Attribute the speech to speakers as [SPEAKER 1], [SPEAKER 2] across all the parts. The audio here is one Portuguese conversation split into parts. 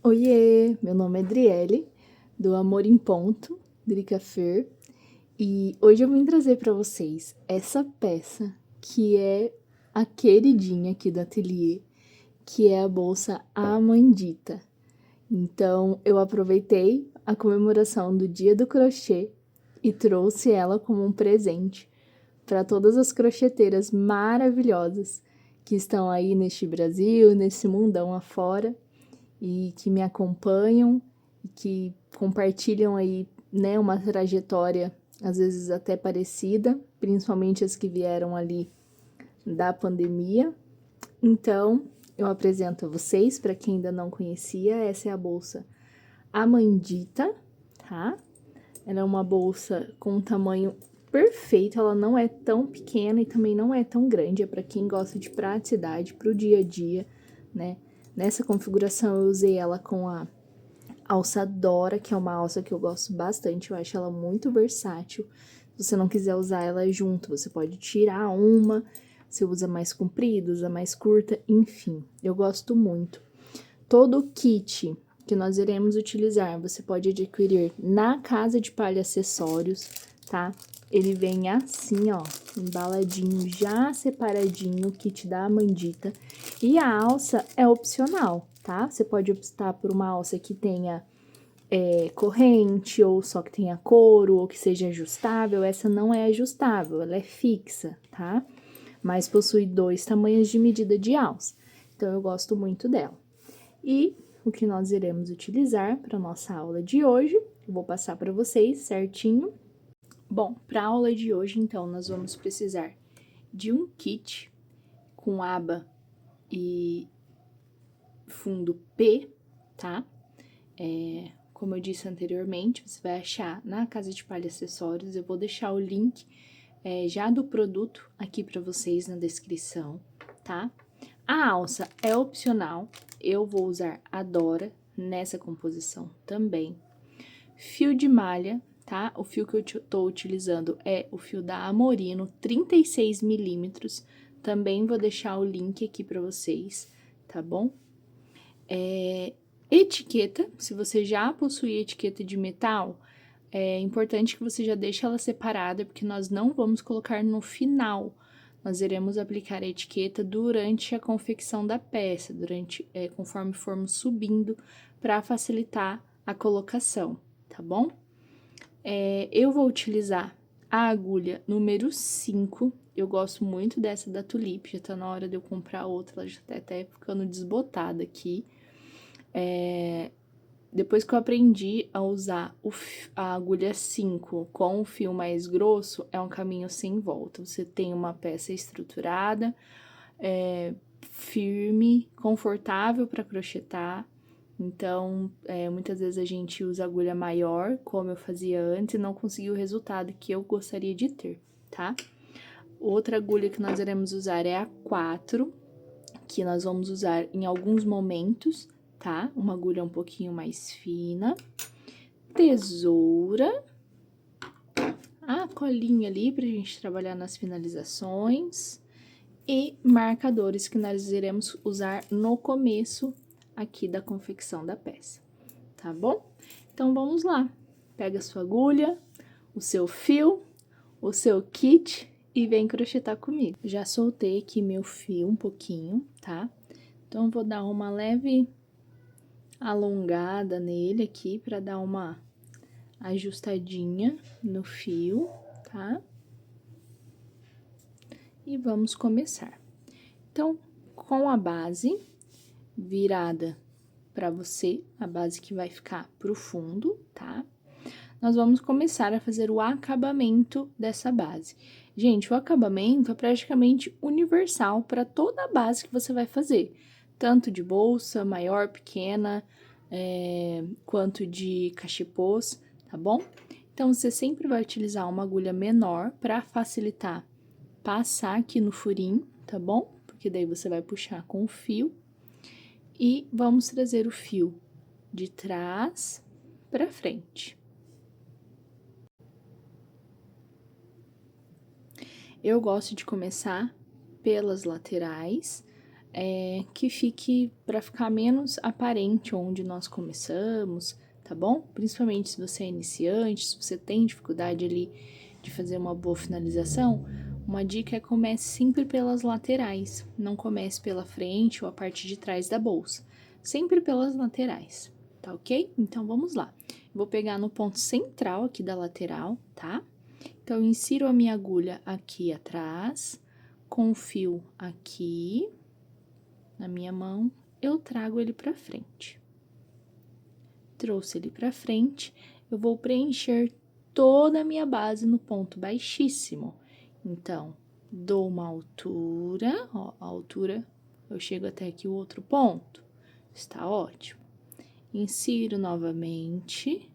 [SPEAKER 1] Oiê, meu nome é Adriele, do Amor em Ponto, Drica Fer, e hoje eu vim trazer para vocês essa peça que é a queridinha aqui do ateliê, que é a bolsa Amandita. Então, eu aproveitei a comemoração do Dia do Crochê e trouxe ela como um presente para todas as crocheteiras maravilhosas que estão aí neste Brasil, nesse mundão afora e que me acompanham e que compartilham aí, né, uma trajetória às vezes até parecida, principalmente as que vieram ali da pandemia. Então, eu apresento a vocês, para quem ainda não conhecia, essa é a bolsa Amandita, tá? Ela é uma bolsa com um tamanho perfeito, ela não é tão pequena e também não é tão grande, é para quem gosta de praticidade para o dia a dia, né? Nessa configuração eu usei ela com a alça Dora, que é uma alça que eu gosto bastante, eu acho ela muito versátil. Se você não quiser usar ela junto, você pode tirar uma, você usa mais comprida, usa mais curta, enfim, eu gosto muito. Todo o kit que nós iremos utilizar, você pode adquirir na Casa de Palha Acessórios, tá? Ele vem assim, ó, embaladinho, já separadinho, o kit da Amandita. E a alça é opcional, tá? Você pode optar por uma alça que tenha corrente, ou só que tenha couro, ou que seja ajustável. Essa não é ajustável, ela é fixa, tá? Mas possui 2 tamanhos de medida de alça. Então, eu gosto muito dela. E o que nós iremos utilizar para nossa aula de hoje, eu vou passar para vocês certinho. Bom, para a aula de hoje, então, nós vamos precisar de um kit com aba e fundo P, tá? Como eu disse anteriormente, você vai achar na Casa de Palha Acessórios, eu vou deixar o link já do produto aqui para vocês na descrição, tá? A alça é opcional, eu vou usar a Dora nessa composição também. Fio de malha, tá? O fio que eu tô utilizando é o fio da Amorino, 36 milímetros. Também vou deixar o link aqui para vocês, tá bom? Etiqueta, se você já possui etiqueta de metal, é importante que você já deixe ela separada, porque nós não vamos colocar no final. Nós iremos aplicar a etiqueta durante a confecção da peça, conforme formos subindo, para facilitar a colocação, tá bom? Eu vou utilizar a agulha número 5, eu gosto muito dessa da Tulip, já tá na hora de eu comprar outra, ela já tá até ficando desbotada aqui. Depois que eu aprendi a usar a agulha 5 com o fio mais grosso, é um caminho sem volta. Você tem uma peça estruturada, firme, confortável para crochetar. Então, muitas vezes a gente usa agulha maior, como eu fazia antes, e não conseguiu o resultado que eu gostaria de ter, tá? Outra agulha que nós iremos usar é a 4, que nós vamos usar em alguns momentos, tá? Uma agulha um pouquinho mais fina. Tesoura. A colinha ali pra gente trabalhar nas finalizações. E marcadores que nós iremos usar no começo aqui da confecção da peça, tá bom? Então, vamos lá. Pega a sua agulha, o seu fio, o seu kit e vem crochetar comigo. Já soltei aqui meu fio um pouquinho, tá? Então, vou dar uma leve alongada nele aqui para dar uma ajustadinha no fio, tá? E vamos começar. Então, com a base virada para você, a base que vai ficar pro fundo, tá? Nós vamos começar a fazer o acabamento dessa base. Gente, o acabamento é praticamente universal para toda a base que você vai fazer, tanto de bolsa, maior, pequena, quanto de cachepôs, tá bom? Então, você sempre vai utilizar uma agulha menor para facilitar passar aqui no furinho, tá bom? Porque daí você vai puxar com o fio e vamos trazer o fio de trás para frente. Eu gosto de começar pelas laterais, que fique para ficar menos aparente onde nós começamos, tá bom? Principalmente se você é iniciante, se você tem dificuldade ali de fazer uma boa finalização, uma dica é comece sempre pelas laterais, não comece pela frente ou a parte de trás da bolsa, sempre pelas laterais, tá ok? Então, vamos lá. Vou pegar no ponto central aqui da lateral, tá? Então, eu insiro a minha agulha aqui atrás, com o fio aqui na minha mão, eu trago ele pra frente. Trouxe ele pra frente, eu vou preencher toda a minha base no ponto baixíssimo. Então, dou uma altura, ó, a altura, eu chego até aqui o outro ponto, está ótimo. Insiro novamente,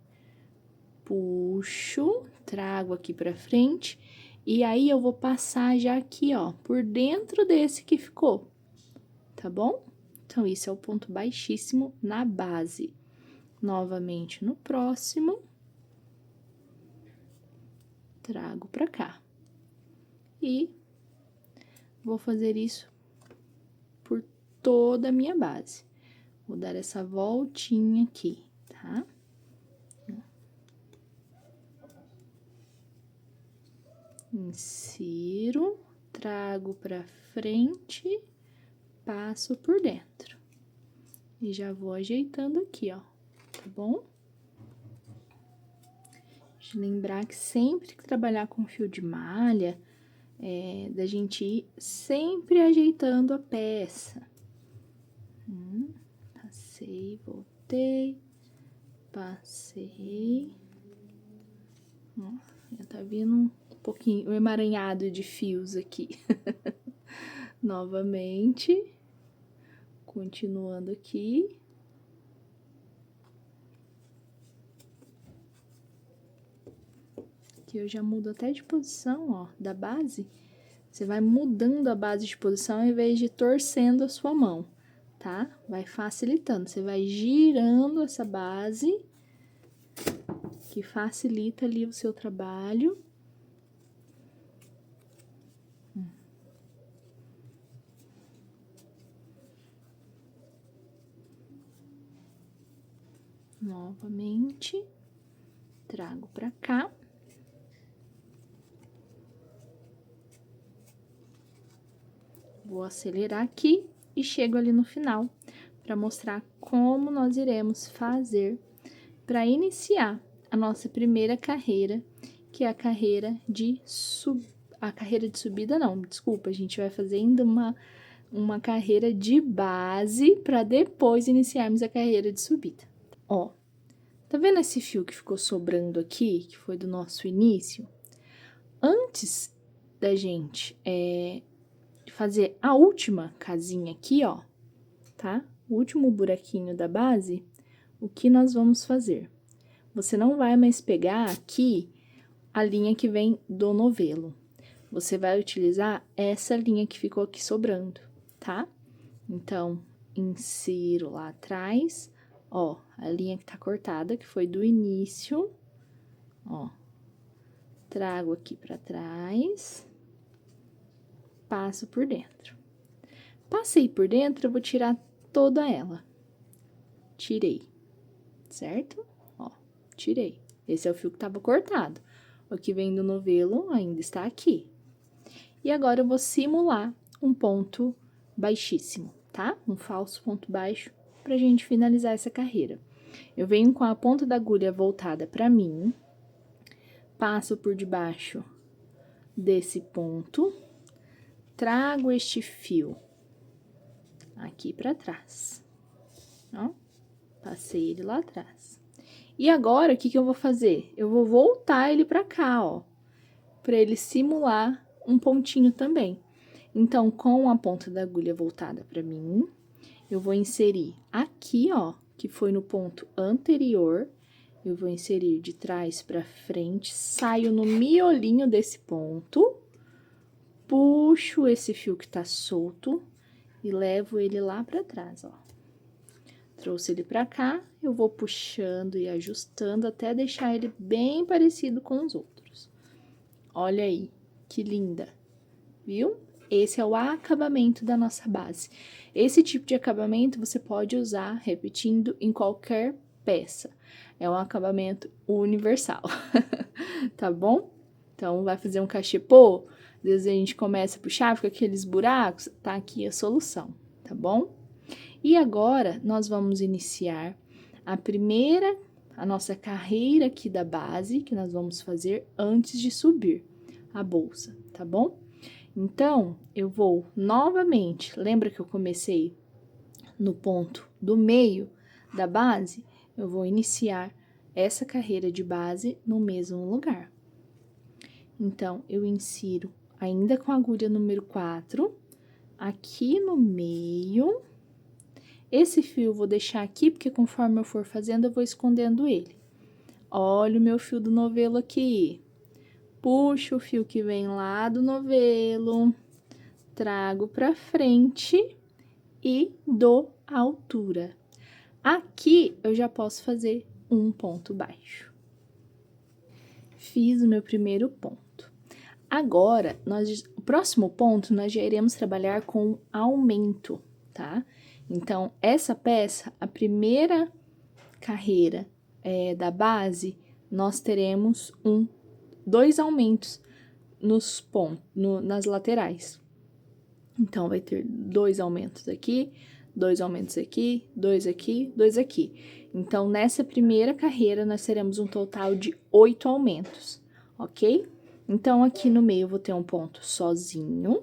[SPEAKER 1] puxo, trago aqui pra frente, e aí eu vou passar já aqui, ó, por dentro desse que ficou, tá bom? Então, isso é o ponto baixíssimo na base. Novamente no próximo, trago pra cá. E vou fazer isso por toda a minha base. Vou dar essa voltinha aqui, tá? Insiro, trago pra frente, passo por dentro. E já vou ajeitando aqui, ó, tá bom? De lembrar que sempre que trabalhar com fio de malha, da gente ir sempre ajeitando a peça. Passei, voltei, passei. Ó, já tá vindo um pouquinho, um emaranhado de fios aqui. Novamente, continuando aqui. Aqui eu já mudo até de posição, ó, da base. Você vai mudando a base de posição ao invés de torcendo a sua mão, tá? Vai facilitando. Você vai girando essa base, que facilita ali o seu trabalho. Novamente, trago pra cá. Vou acelerar aqui e chego ali no final para mostrar como nós iremos fazer para iniciar a nossa primeira carreira, que é a carreira de subida não, desculpa, a gente vai fazer ainda uma carreira de base para depois iniciarmos a carreira de subida. Ó, tá vendo esse fio que ficou sobrando aqui, que foi do nosso início? Antes da gente fazer a última casinha aqui, ó, tá? O último buraquinho da base, o que nós vamos fazer? Você não vai mais pegar aqui a linha que vem do novelo. Você vai utilizar essa linha que ficou aqui sobrando, tá? Então, insiro lá atrás, ó, a linha que tá cortada, que foi do início, ó. Trago aqui pra trás, passo por dentro. Passei por dentro, eu vou tirar toda ela. Tirei, certo? Ó, tirei. Esse é o fio que tava cortado. O que vem do novelo ainda está aqui. E agora, eu vou simular um ponto baixíssimo, tá? Um falso ponto baixo, pra gente finalizar essa carreira. Eu venho com a ponta da agulha voltada pra mim, passo por debaixo desse ponto, trago este fio aqui pra trás, ó, passei ele lá atrás. E agora, o que que eu vou fazer? Eu vou voltar ele pra cá, ó, pra ele simular um pontinho também. Então, com a ponta da agulha voltada pra mim, eu vou inserir aqui, ó, que foi no ponto anterior, eu vou inserir de trás pra frente, saio no miolinho desse ponto, puxo esse fio que tá solto e levo ele lá pra trás, ó. Trouxe ele pra cá, eu vou puxando e ajustando até deixar ele bem parecido com os outros. Olha aí, que linda, viu? esse é o acabamento da nossa base. Esse tipo de acabamento você pode usar repetindo em qualquer peça. É um acabamento universal, tá bom? Então, vai fazer um cachepô, às vezes a gente começa a puxar, fica aqueles buracos, tá aqui a solução, tá bom? E agora, nós vamos iniciar a nossa carreira aqui da base, que nós vamos fazer antes de subir a bolsa, tá bom? Então, eu vou novamente, lembra que eu comecei no ponto do meio da base? Eu vou iniciar essa carreira de base no mesmo lugar. Então, eu insiro ainda com a agulha número 4, aqui no meio. Esse fio eu vou deixar aqui, porque conforme eu for fazendo, eu vou escondendo ele. Olha o meu fio do novelo aqui. Puxo o fio que vem lá do novelo, trago pra frente e dou a altura. Aqui, eu já posso fazer um ponto baixo. Fiz o meu primeiro ponto. Agora, o próximo ponto, nós já iremos trabalhar com aumento, tá? Então, essa peça, a primeira carreira da base, nós teremos dois aumentos nas laterais. Então, vai ter 2 aumentos aqui, 2 aumentos aqui, 2 aqui, 2 aqui. Então, nessa primeira carreira, nós teremos um total de 8 aumentos, ok? Então, aqui no meio, eu vou ter um ponto sozinho.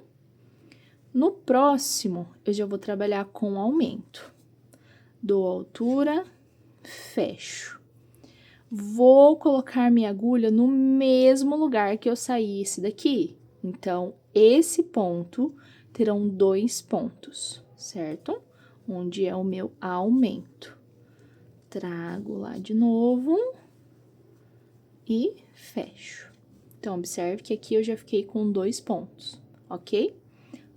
[SPEAKER 1] No próximo, eu já vou trabalhar com aumento. Dou altura, fecho. Vou colocar minha agulha no mesmo lugar que eu saí esse daqui. Então, esse ponto terão 2 pontos, certo? Onde é o meu aumento. Trago lá de novo e fecho. Então, observe que aqui eu já fiquei com 2 pontos, ok?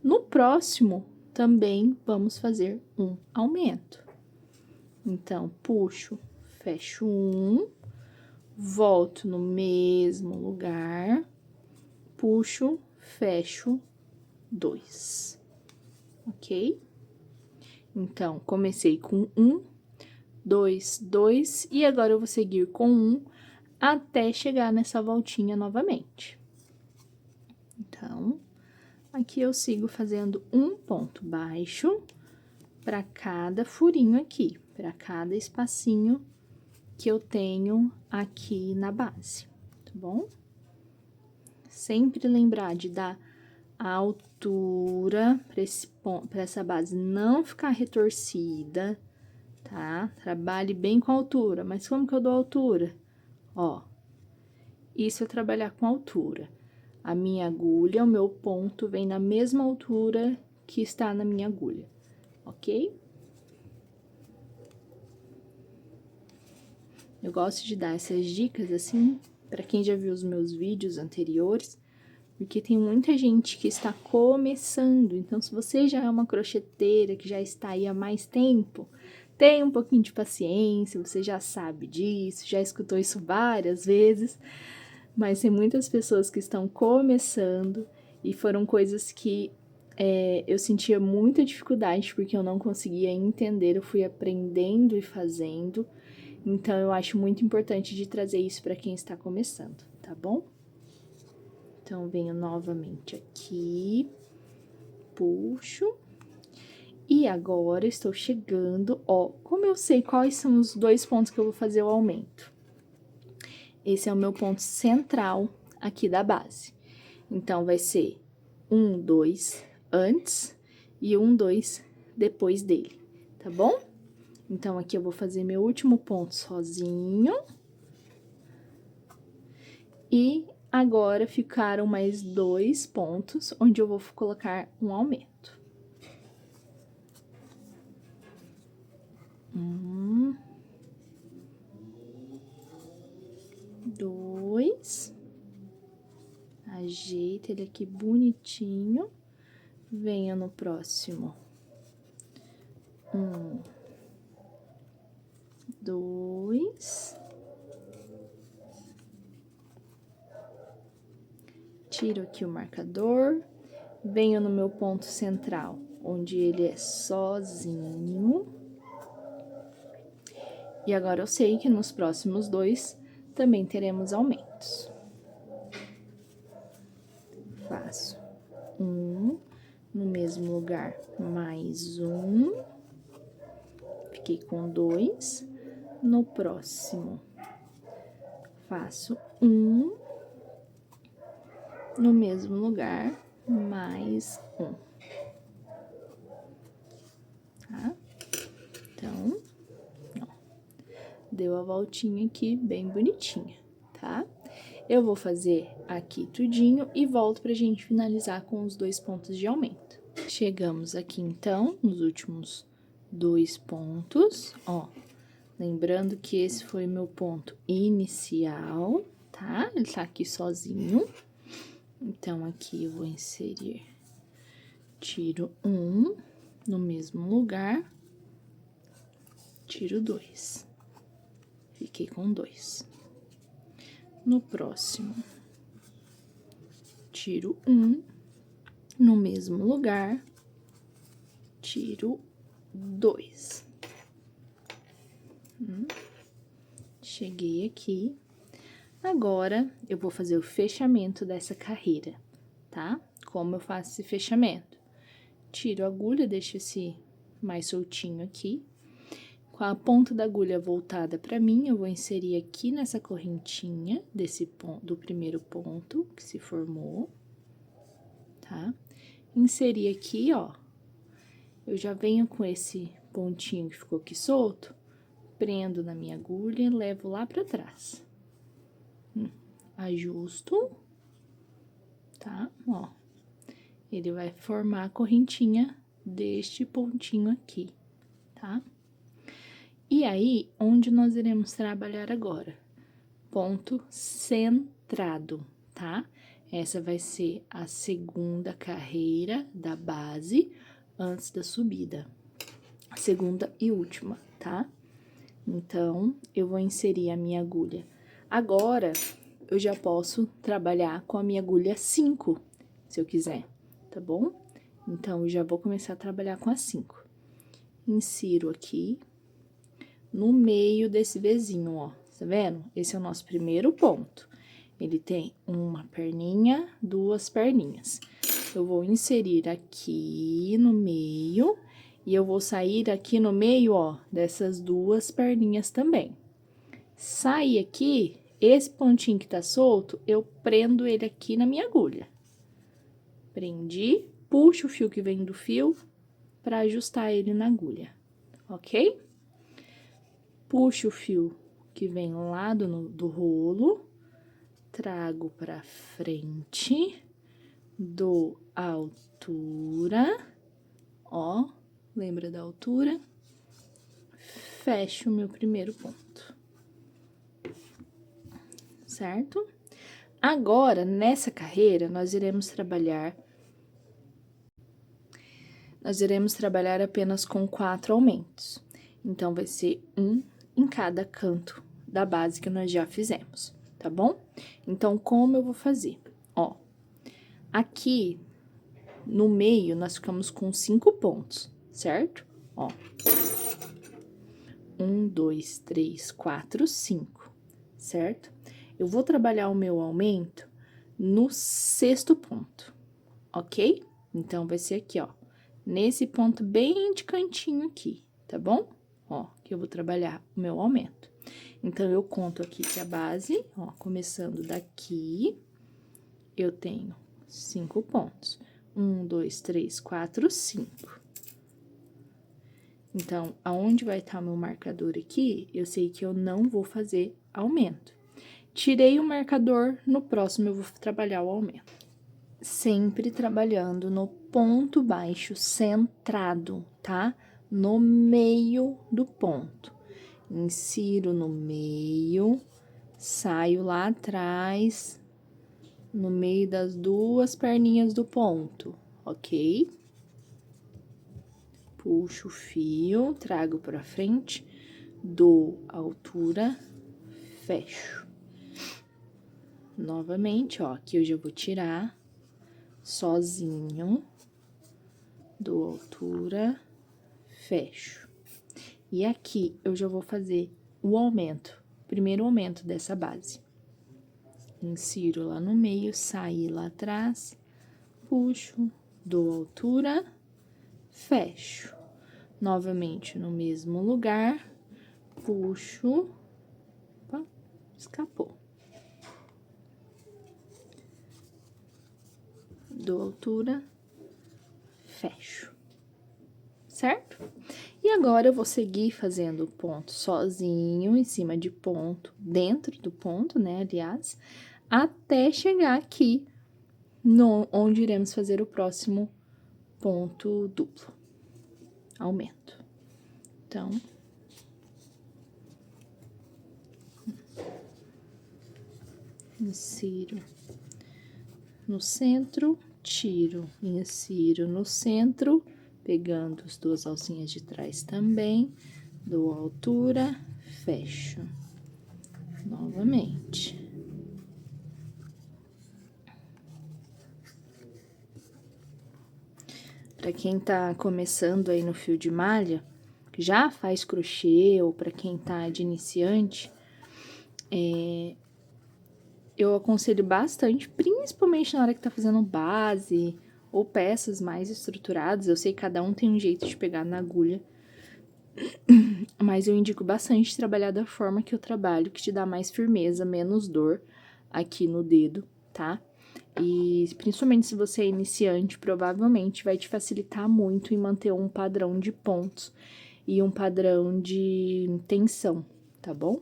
[SPEAKER 1] No próximo, também vamos fazer um aumento. Então, puxo, fecho volto no mesmo lugar, puxo, fecho 2, ok? Então, comecei com 2, 2, e agora eu vou seguir com até chegar nessa voltinha novamente. Então, aqui eu sigo fazendo um ponto baixo para cada furinho aqui, para cada espacinho que eu tenho aqui na base, tá bom? Sempre lembrar de dar a altura para essa base não ficar retorcida, tá? Trabalhe bem com a altura, mas como que eu dou a altura? Ó, isso é trabalhar com altura. A minha agulha, o meu ponto, vem na mesma altura que está na minha agulha, ok? Eu gosto de dar essas dicas, assim, para quem já viu os meus vídeos anteriores, porque tem muita gente que está começando. Então, se você já é uma crocheteira que já está aí há mais tempo, tenha um pouquinho de paciência, você já sabe disso, já escutou isso várias vezes, mas tem muitas pessoas que estão começando e foram coisas que eu sentia muita dificuldade porque eu não conseguia entender, eu fui aprendendo e fazendo. Então, eu acho muito importante de trazer isso para quem está começando, tá bom? Então, venho novamente aqui, puxo. E agora, estou chegando, ó, como eu sei quais são os 2 pontos que eu vou fazer o aumento? Esse é o meu ponto central aqui da base. Então, vai ser 1, 2 antes e 1, 2 depois dele, tá bom? Então, aqui eu vou fazer meu último ponto sozinho. E agora, ficaram mais 2 pontos, onde eu vou colocar um aumento. 1, 2. Ajeita ele aqui bonitinho. Venha no próximo. 1, 2. Tiro aqui o marcador venho no meu ponto central, onde ele é sozinho. E agora eu sei que nos próximos dois também teremos aumentos. Faço um, no mesmo lugar, mais um. Fiquei com 2. No próximo, faço um, no mesmo lugar, mais um. Tá? Então, ó, deu a voltinha aqui bem bonitinha, tá? Eu vou fazer aqui tudinho e volto pra gente finalizar com os 2 pontos de aumento. Chegamos aqui, então, nos últimos 2 pontos, ó. Lembrando que esse foi meu ponto inicial, tá? Ele tá aqui sozinho. Então, aqui eu vou inserir, tiro 1 no mesmo lugar, tiro 2. Fiquei com 2. No próximo, tiro 1 no mesmo lugar, tiro 2. Cheguei aqui. Agora, eu vou fazer o fechamento dessa carreira, tá? Como eu faço esse fechamento? Tiro a agulha, deixo esse mais soltinho aqui. Com a ponta da agulha voltada pra mim, eu vou inserir aqui nessa correntinha desse ponto, do primeiro ponto que se formou, tá? Inserir aqui, ó. Eu já venho com esse pontinho que ficou aqui solto, prendo na minha agulha e levo lá pra trás. Ajusto, tá? Ó, ele vai formar a correntinha deste pontinho aqui, tá? E aí, onde nós iremos trabalhar agora? Ponto centrado, tá? Essa vai ser a segunda carreira da base antes da subida. A segunda e última, tá? Então, eu vou inserir a minha agulha. Agora, eu já posso trabalhar com a minha agulha 5, se eu quiser, tá bom? Então, eu já vou começar a trabalhar com a 5. Insiro aqui no meio desse Vzinho, ó, tá vendo? Esse é o nosso primeiro ponto. Ele tem uma perninha, 2 perninhas. Eu vou inserir aqui no meio e eu vou sair aqui no meio, ó, dessas 2 perninhas também. Sair aqui, esse pontinho que tá solto, eu prendo ele aqui na minha agulha. Prendi, puxo o fio que vem do fio pra ajustar ele na agulha, ok? Puxo o fio que vem lá do rolo, trago pra frente, dou a altura, ó, lembra da altura? Fecho o meu primeiro ponto. Certo? Agora, nessa carreira, nós iremos trabalhar apenas com 4 aumentos. Então, vai ser um em cada canto da base que nós já fizemos, tá bom? Então, como eu vou fazer? Ó, aqui no meio, nós ficamos com 5 pontos, certo? Ó, 1, 2, 3, 4, 5, certo? Eu vou trabalhar o meu aumento no 6º ponto, ok? Então, vai ser aqui, ó, nesse ponto bem de cantinho aqui, tá bom? Ó, que eu vou trabalhar o meu aumento. Então, eu conto aqui que a base, ó, começando daqui, eu tenho 5 pontos. 1, 2, 3, 4, 5. Então, aonde vai estar meu marcador aqui, eu sei que eu não vou fazer aumento. Tirei o marcador, no próximo eu vou trabalhar o aumento. Sempre trabalhando no ponto baixo centrado, tá? No meio do ponto. Insiro no meio, saio lá atrás, no meio das 2 perninhas do ponto, ok? Puxo o fio, trago pra frente, dou a altura, fecho. Novamente, ó, aqui eu já vou tirar sozinho, dou altura, fecho. E aqui, eu já vou fazer o aumento, primeiro aumento dessa base. Insiro lá no meio, saí lá atrás, puxo, dou altura, fecho. Novamente no mesmo lugar, puxo, opa, escapou. Dou altura, fecho. Certo? E agora, eu vou seguir fazendo ponto sozinho, em cima de ponto, dentro do ponto, né, aliás, até chegar aqui, onde iremos fazer o próximo ponto duplo. Aumento. Então, insiro no centro, tiro, insiro no centro, pegando as duas alcinhas de trás também, dou altura, fecho. Novamente. Para quem tá começando aí no fio de malha, já faz crochê, ou para quem tá de iniciante, eu aconselho bastante, principalmente na hora que tá fazendo base ou peças mais estruturadas. Eu sei que cada um tem um jeito de pegar na agulha, mas eu indico bastante trabalhar da forma que eu trabalho, que te dá mais firmeza, menos dor aqui no dedo, tá? E principalmente se você é iniciante, provavelmente vai te facilitar muito em manter um padrão de pontos e um padrão de tensão, tá bom?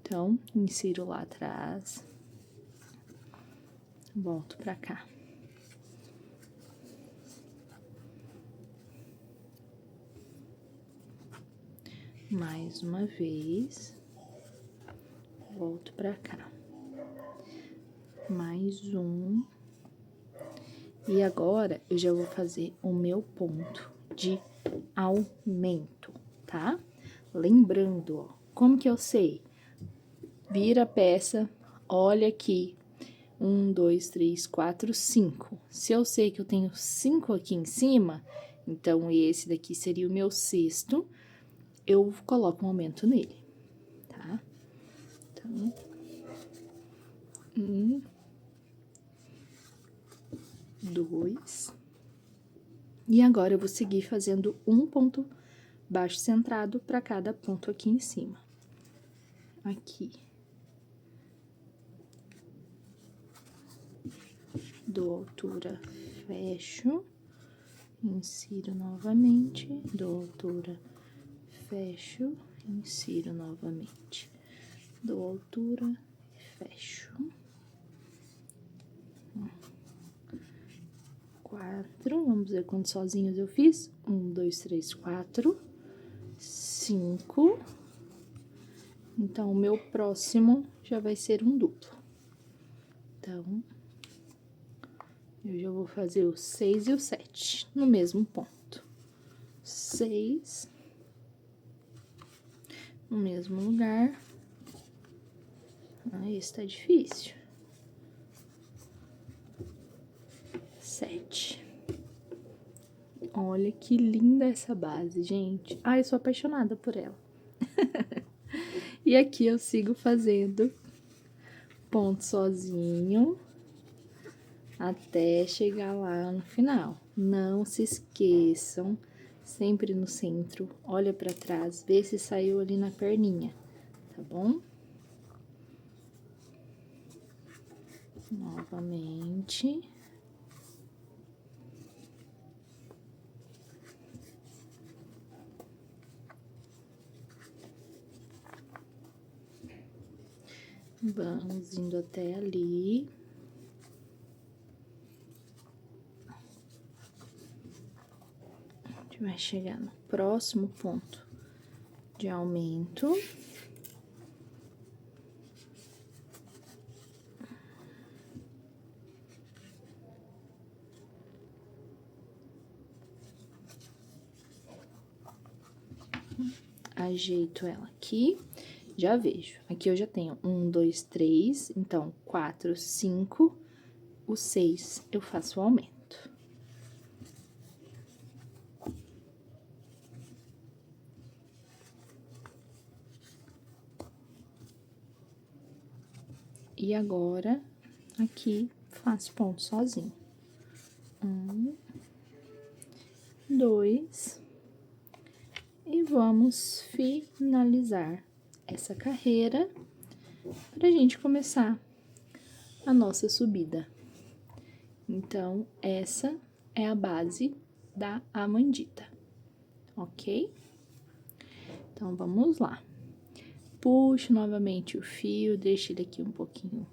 [SPEAKER 1] Então, insiro lá atrás, volto pra cá. Mais uma vez, volto pra cá. Mais um. E agora, eu já vou fazer o meu ponto de aumento, tá? Lembrando, ó, como que eu sei? Vira a peça, olha aqui. 1, 2, 3, 4, 5. Se eu sei que eu tenho 5 aqui em cima, então esse daqui seria o meu sexto, eu coloco um aumento nele, tá? Então, 1, 2. E agora, eu vou seguir fazendo um ponto baixo centrado para cada ponto aqui em cima. Aqui. Dou altura, fecho, insiro novamente, dou altura, fecho, insiro novamente, dou altura, fecho. 4, vamos ver quantos sozinhos eu fiz. 1, 2, 3, 4, 5. Então, o meu próximo já vai ser um duplo. Então, eu já vou fazer o 6 e o 7 no mesmo ponto. 6, no mesmo lugar. Ah, esse tá difícil. 7. Olha que linda essa base, gente. Ai, eu sou apaixonada por ela. E aqui eu sigo fazendo ponto sozinho até chegar lá no final. Não se esqueçam, sempre no centro, olha pra trás, vê se saiu ali na perninha, tá bom? Novamente. Vamos indo até ali. A gente vai chegar no próximo ponto de aumento. Ajeito ela aqui, já vejo. Aqui eu já tenho 1, 2, 3, então 4, 5. o 6 eu faço o aumento. E agora, aqui, faço ponto sozinho. 1, 2, e vamos finalizar essa carreira pra gente começar a nossa subida. Então, essa é a base da Amandita, ok? Então, vamos lá. Puxo novamente o fio, deixo ele aqui um pouquinho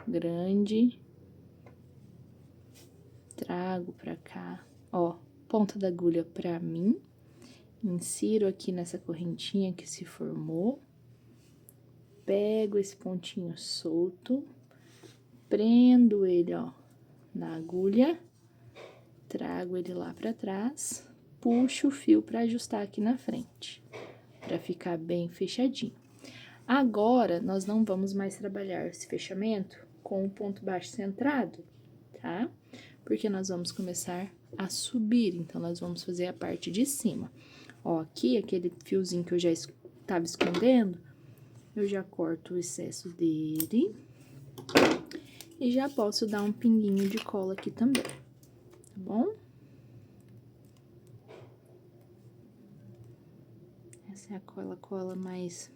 [SPEAKER 1] grande. Trago pra cá, ó, ponta da agulha pra mim. Insiro aqui nessa correntinha que se formou. Pego esse pontinho solto, prendo ele, ó, na agulha. Trago ele lá pra trás, puxo o fio pra ajustar aqui na frente, pra ficar bem fechadinho. Agora, nós não vamos mais trabalhar esse fechamento com o ponto baixo centrado, tá? Porque nós vamos começar a subir, então, nós vamos fazer a parte de cima. Ó, aqui, aquele fiozinho que eu já estava escondendo, eu já corto o excesso dele. E já posso dar um pinguinho de cola aqui também, tá bom? Essa é a cola mais...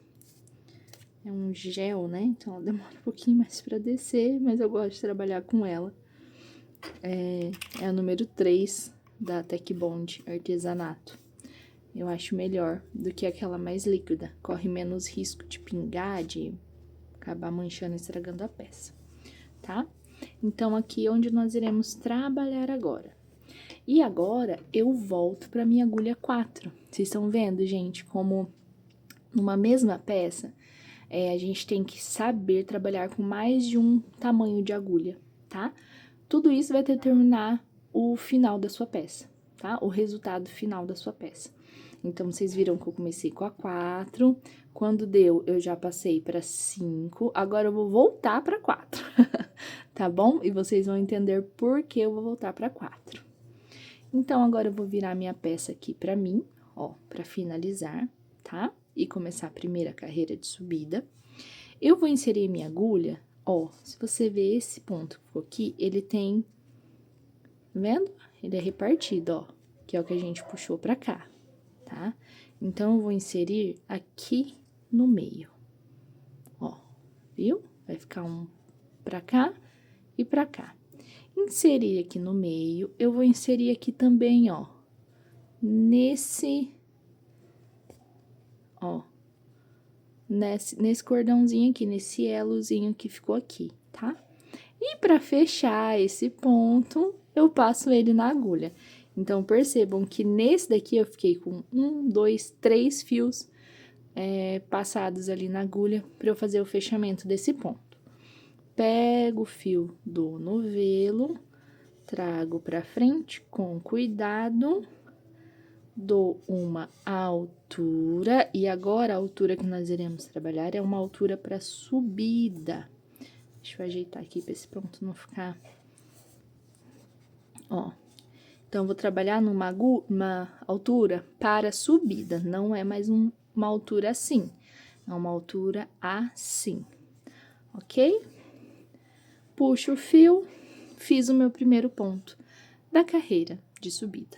[SPEAKER 1] é um gel, né? Então, ela demora um pouquinho mais pra descer, mas eu gosto de trabalhar com ela. É a número 3 da Tech Bond Artesanato. Eu acho melhor do que aquela mais líquida. Corre menos risco de pingar, de acabar manchando e estragando a peça, tá? Então, aqui é onde nós iremos trabalhar agora. E agora, eu volto pra minha agulha 4. Vocês estão vendo, gente, como numa mesma peça, a gente tem que saber trabalhar com mais de um tamanho de agulha, tá? Tudo isso vai determinar o final da sua peça, tá? O resultado final da sua peça. Então, vocês viram que eu comecei com a 4, quando deu, eu já passei para 5, agora eu vou voltar para 4, tá bom? E vocês vão entender por que eu vou voltar para 4. Então, agora eu vou virar minha peça aqui para mim, ó, para finalizar, tá? E começar a primeira carreira de subida. Eu vou inserir minha agulha, ó, se você ver esse ponto que ficou aqui, ele tem, vendo? Ele é repartido, ó, que é o que a gente puxou pra cá, tá? Então, eu vou inserir aqui no meio, ó, viu? Vai ficar um pra cá e pra cá. Inserir aqui no meio, eu vou inserir aqui também, ó, nesse cordãozinho aqui, nesse elozinho que ficou aqui, tá? E pra fechar esse ponto, eu passo ele na agulha. Então, percebam que nesse daqui eu fiquei com 1, 2, 3 fios passados ali na agulha pra eu fazer o fechamento desse ponto. Pego o fio do novelo, trago pra frente com cuidado, dou uma altura, e agora a altura que nós iremos trabalhar é uma altura para subida. Deixa eu ajeitar aqui para esse ponto não ficar... Ó, então, eu vou trabalhar uma altura para subida, não é mais uma altura assim, é uma altura assim, ok? Puxo o fio, fiz o meu primeiro ponto da carreira de subida.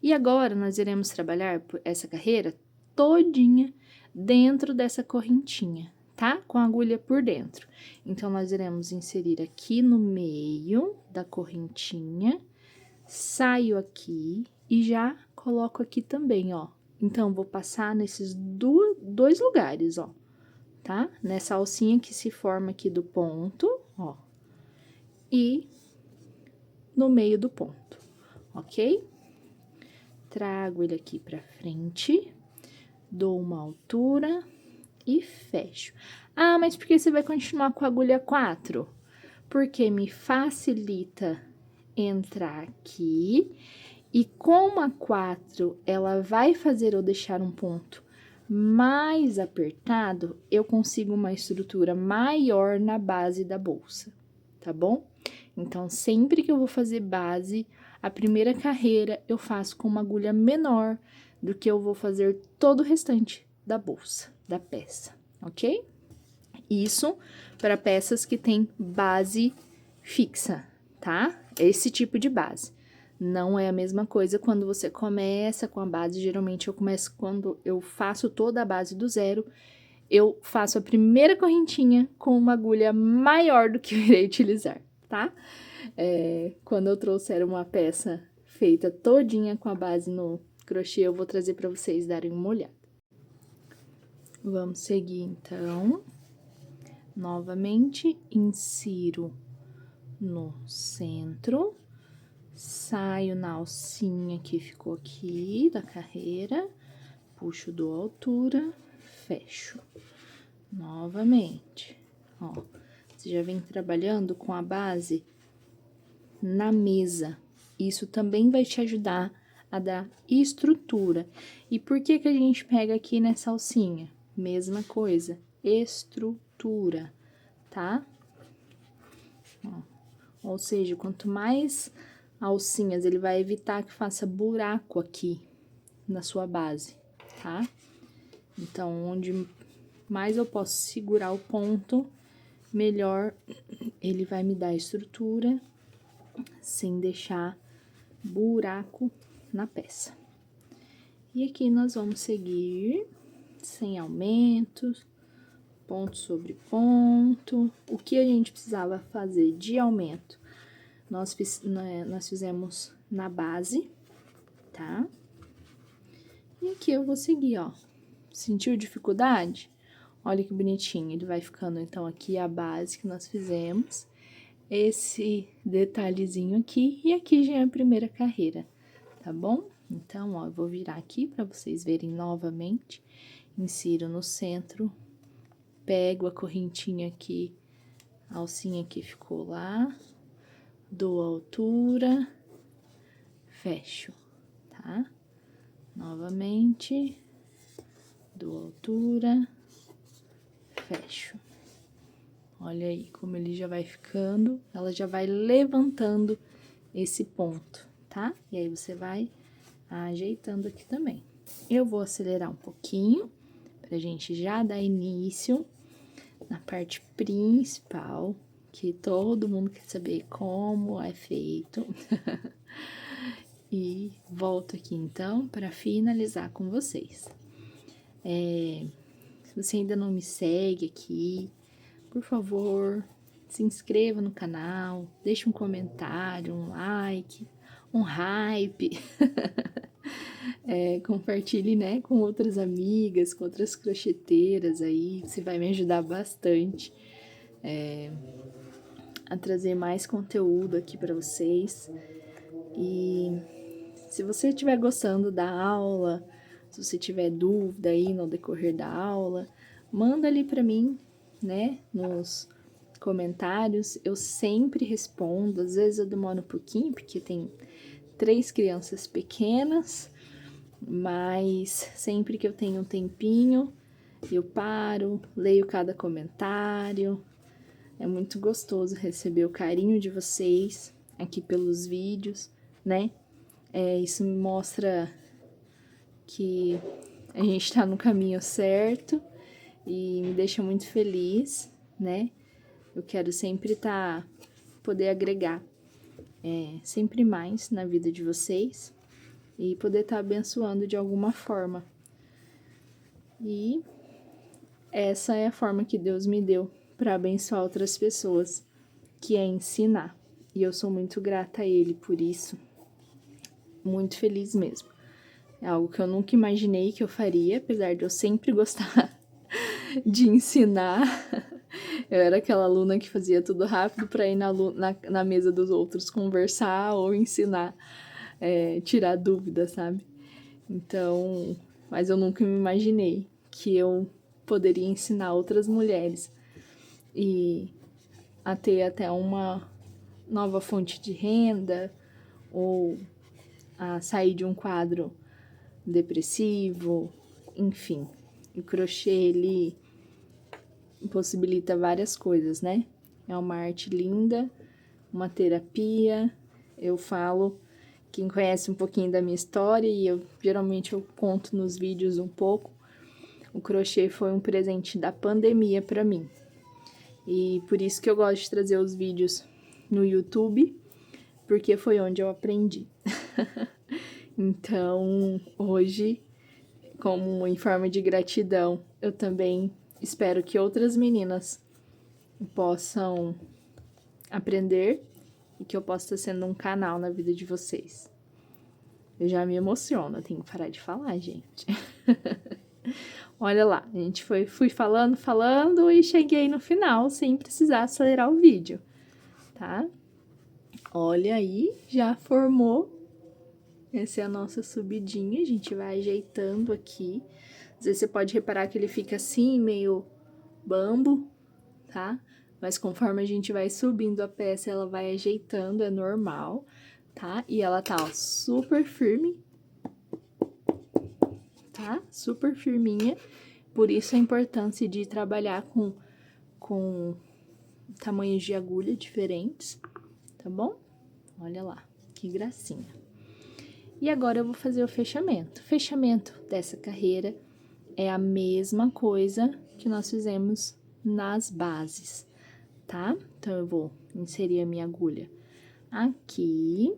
[SPEAKER 1] E agora, nós iremos trabalhar essa carreira todinha dentro dessa correntinha, tá? Com a agulha por dentro. Então, nós iremos inserir aqui no meio da correntinha, saio aqui e já coloco aqui também, ó. Então, vou passar nesses dois lugares, ó, tá? Nessa alcinha que se forma aqui do ponto, ó, e no meio do ponto, ok? Trago ele aqui pra frente, dou uma altura e fecho. Ah, mas por que você vai continuar com a agulha 4? Porque me facilita entrar aqui e como a 4, ela vai fazer eu deixar um ponto mais apertado, eu consigo uma estrutura maior na base da bolsa, tá bom? Então, sempre que eu vou fazer base, a primeira carreira eu faço com uma agulha menor do que eu vou fazer todo o restante da bolsa, da peça, ok? Isso para peças que tem base fixa, tá? Esse tipo de base. Não é a mesma coisa quando você começa com a base. Geralmente eu começo quando eu faço toda a base do zero. Eu faço a primeira correntinha com uma agulha maior do que eu irei utilizar, tá? Quando eu trouxer uma peça feita todinha com a base no crochê, eu vou trazer para vocês darem uma olhada. Vamos seguir, então. Novamente, insiro no centro, saio na alcinha que ficou aqui da carreira, puxo do altura, fecho. Novamente, ó, você já vem trabalhando com a base na mesa. Isso também vai te ajudar a dar estrutura. E por que que a gente pega aqui nessa alcinha? Mesma coisa, estrutura, tá? Ó, ou seja, quanto mais alcinhas, ele vai evitar que faça buraco aqui na sua base, tá? Então, onde mais eu posso segurar o ponto, melhor ele vai me dar estrutura, sem deixar buraco na peça. E aqui nós vamos seguir sem aumentos, ponto sobre ponto. O que a gente precisava fazer de aumento? Nós fizemos na base, tá? E aqui eu vou seguir, ó. Sentiu dificuldade? Olha que bonitinho, ele vai ficando, então, aqui a base que nós fizemos. Esse detalhezinho aqui, e aqui já é a primeira carreira, tá bom? Então, ó, eu vou virar aqui para vocês verem novamente. Insiro no centro, pego a correntinha aqui, a alcinha que ficou lá, dou altura, fecho, tá? Novamente, dou altura, fecho. Olha aí como ele já vai ficando, ela já vai levantando esse ponto, tá? E aí, você vai ajeitando aqui também. Eu vou acelerar um pouquinho, pra gente já dar início na parte principal, que todo mundo quer saber como é feito. E volto aqui, então, para finalizar com vocês. Se você ainda não me segue aqui, por favor, se inscreva no canal, deixe um comentário, um like, um hype. Compartilhe, né, com outras amigas, com outras crocheteiras aí, você vai me ajudar bastante a trazer mais conteúdo aqui para vocês. E se você estiver gostando da aula, se você tiver dúvida aí no decorrer da aula, manda ali para mim, né, nos comentários. Eu sempre respondo, às vezes eu demoro um pouquinho, porque tem 3 crianças pequenas, mas sempre que eu tenho um tempinho, eu paro, leio cada comentário. É muito gostoso receber o carinho de vocês aqui pelos vídeos, né? Isso me mostra que a gente tá no caminho certo e me deixa muito feliz, né? Eu quero sempre poder agregar sempre mais na vida de vocês e poder estar abençoando de alguma forma. E essa é a forma que Deus me deu para abençoar outras pessoas, que é ensinar. E eu sou muito grata a Ele por isso. Muito feliz mesmo. É algo que eu nunca imaginei que eu faria, apesar de eu sempre gostar de ensinar. Eu era aquela aluna que fazia tudo rápido para ir na mesa dos outros conversar ou ensinar, tirar dúvidas, sabe? Então, mas eu nunca me imaginei que eu poderia ensinar outras mulheres e a ter até uma nova fonte de renda ou a sair de um quadro depressivo, enfim. O crochê, ele possibilita várias coisas, né? É uma arte linda, uma terapia. Eu falo, quem conhece um pouquinho da minha história, e geralmente eu conto nos vídeos um pouco, o crochê foi um presente da pandemia pra mim. E por isso que eu gosto de trazer os vídeos no YouTube, porque foi onde eu aprendi. Então, hoje, como em forma de gratidão, eu também espero que outras meninas possam aprender e que eu possa estar sendo um canal na vida de vocês. Eu já me emociono, eu tenho que parar de falar, gente. Olha lá, a gente fui falando e cheguei no final sem precisar acelerar o vídeo, tá? Olha aí, já formou. Essa é a nossa subidinha, a gente vai ajeitando aqui. Às vezes você pode reparar que ele fica assim, meio bambo, tá? Mas conforme a gente vai subindo a peça, ela vai ajeitando, é normal, tá? E ela tá, ó, super firme, tá? Super firminha. Por isso a importância de trabalhar com tamanhos de agulha diferentes, tá bom? Olha lá, que gracinha. E agora eu vou fazer o fechamento. O fechamento dessa carreira é a mesma coisa que nós fizemos nas bases, tá? Então, eu vou inserir a minha agulha aqui.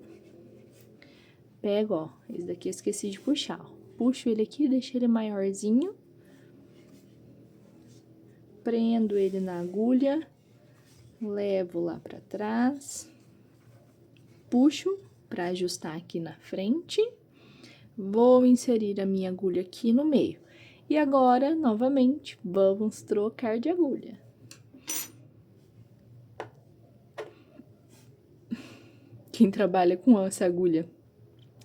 [SPEAKER 1] Pego, ó, esse daqui eu esqueci de puxar, ó. Puxo ele aqui, deixo ele maiorzinho. Prendo ele na agulha, levo lá pra trás. Puxo pra ajustar aqui na frente. Vou inserir a minha agulha aqui no meio. E agora, novamente, vamos trocar de agulha. Quem trabalha com essa agulha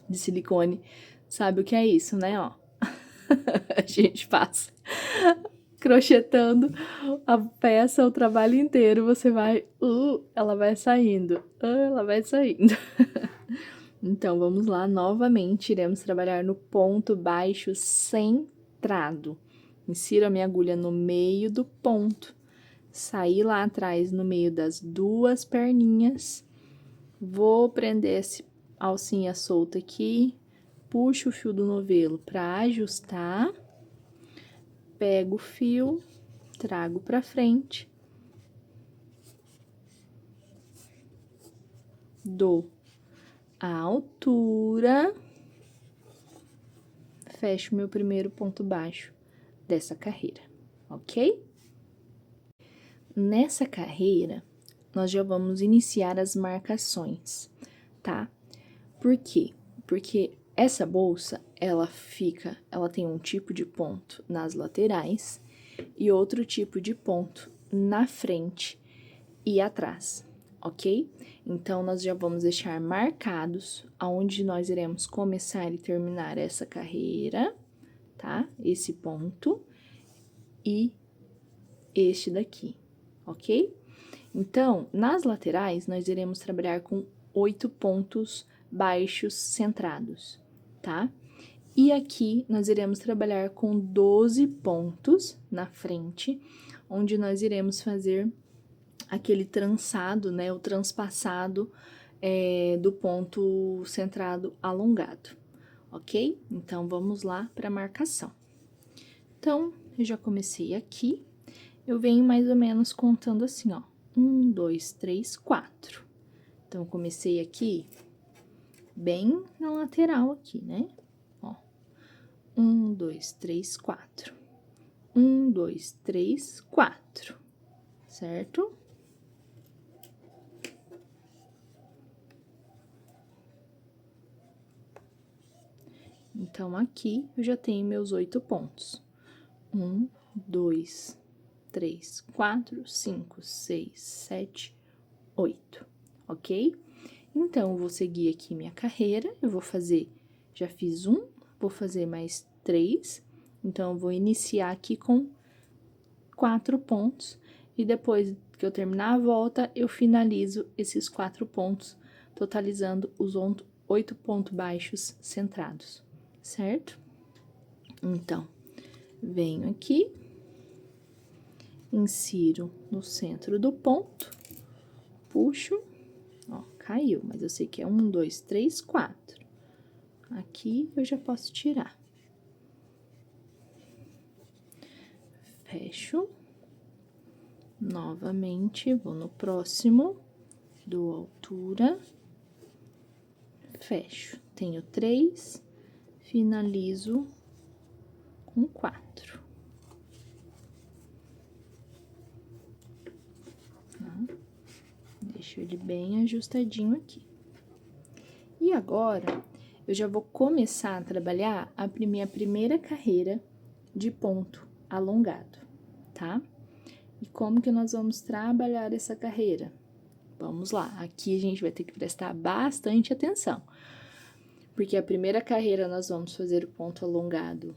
[SPEAKER 1] de silicone sabe o que é isso, né, ó? A gente passa crochetando a peça o trabalho inteiro, você vai, ela vai saindo, ela vai saindo. Então, vamos lá, novamente, iremos trabalhar no ponto baixo centrado. Insiro a minha agulha no meio do ponto, saí lá atrás no meio das duas perninhas, vou prender esse alcinha solta aqui, puxo o fio do novelo para ajustar, pego o fio, trago pra frente, dou a altura, fecho meu primeiro ponto baixo dessa carreira, ok? Nessa carreira, nós já vamos iniciar as marcações, tá? Por quê? Porque essa bolsa, ela tem um tipo de ponto nas laterais e outro tipo de ponto na frente e atrás, ok? Então, nós já vamos deixar marcados aonde nós iremos começar e terminar essa carreira, tá? Esse ponto e este daqui, ok? Então, nas laterais, nós iremos trabalhar com 8 pontos baixos centrados, tá? E aqui, nós iremos trabalhar com 12 pontos na frente, onde nós iremos fazer aquele trançado, né? O transpassado do ponto centrado alongado, ok? Então, vamos lá para a marcação. Então, eu já comecei aqui, eu venho mais ou menos contando assim, ó. 1, 2, 3, 4. Então, eu comecei aqui, bem na lateral aqui, né? Ó. 1, 2, 3, 4. 1, 2, 3, 4. Certo? Então, aqui eu já tenho meus 8 pontos. 1, 2, 3, 4, 5, 6, 7, 8, ok? Então, eu vou seguir aqui minha carreira, eu vou fazer, já fiz um, vou fazer mais 3, então, eu vou iniciar aqui com 4 pontos, e depois que eu terminar a volta, eu finalizo esses 4 pontos, totalizando os 8 pontos baixos centrados, certo? Então, venho aqui, insiro no centro do ponto, puxo, caiu, mas eu sei que é 1, 2, 3, 4. Aqui eu já posso tirar. Fecho. Novamente, vou no próximo, dou altura, fecho. Tenho 3, finalizo com 4. Tá? Deixo ele bem ajustadinho aqui. E agora, eu já vou começar a trabalhar a minha primeira carreira de ponto alongado, tá? E como que nós vamos trabalhar essa carreira? Vamos lá, aqui a gente vai ter que prestar bastante atenção. Porque a primeira carreira nós vamos fazer o ponto alongado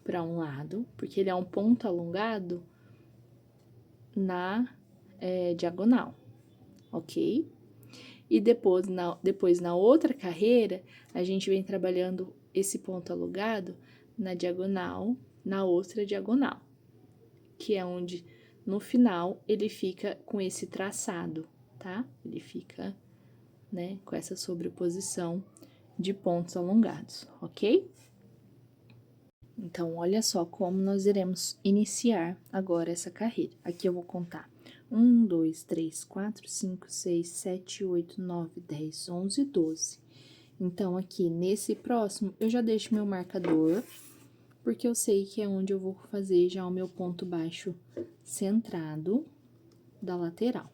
[SPEAKER 1] para um lado, porque ele é um ponto alongado na diagonal, ok? E depois na outra carreira, a gente vem trabalhando esse ponto alongado na diagonal, na outra diagonal, que é onde, no final, ele fica com esse traçado, tá? Ele fica, né, com essa sobreposição de pontos alongados, ok? Então, olha só como nós iremos iniciar agora essa carreira. Aqui eu vou contar 1, 2, 3, 4, 5, 6, 7, 8, 9, 10, 11, 12. Então, aqui nesse próximo, eu já deixo meu marcador, porque eu sei que é onde eu vou fazer já o meu ponto baixo centrado da lateral,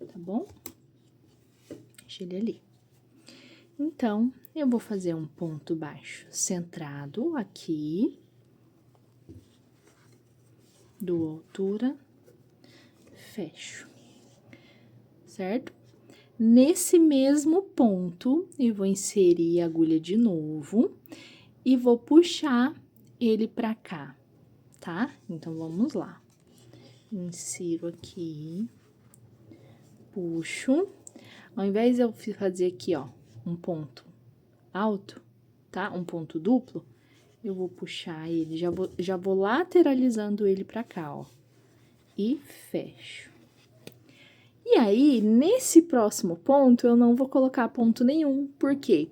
[SPEAKER 1] tá bom? Deixa ele ali. Então, eu vou fazer um ponto baixo centrado aqui, dou altura, fecho, certo? Nesse mesmo ponto, eu vou inserir a agulha de novo e vou puxar ele pra cá, tá? Então, vamos lá. Insiro aqui, puxo. Ao invés de eu fazer aqui, ó, um ponto alto, tá? Um ponto duplo, eu vou puxar ele, já vou lateralizando ele pra cá, ó. E fecho. E aí, nesse próximo ponto, eu não vou colocar ponto nenhum, porque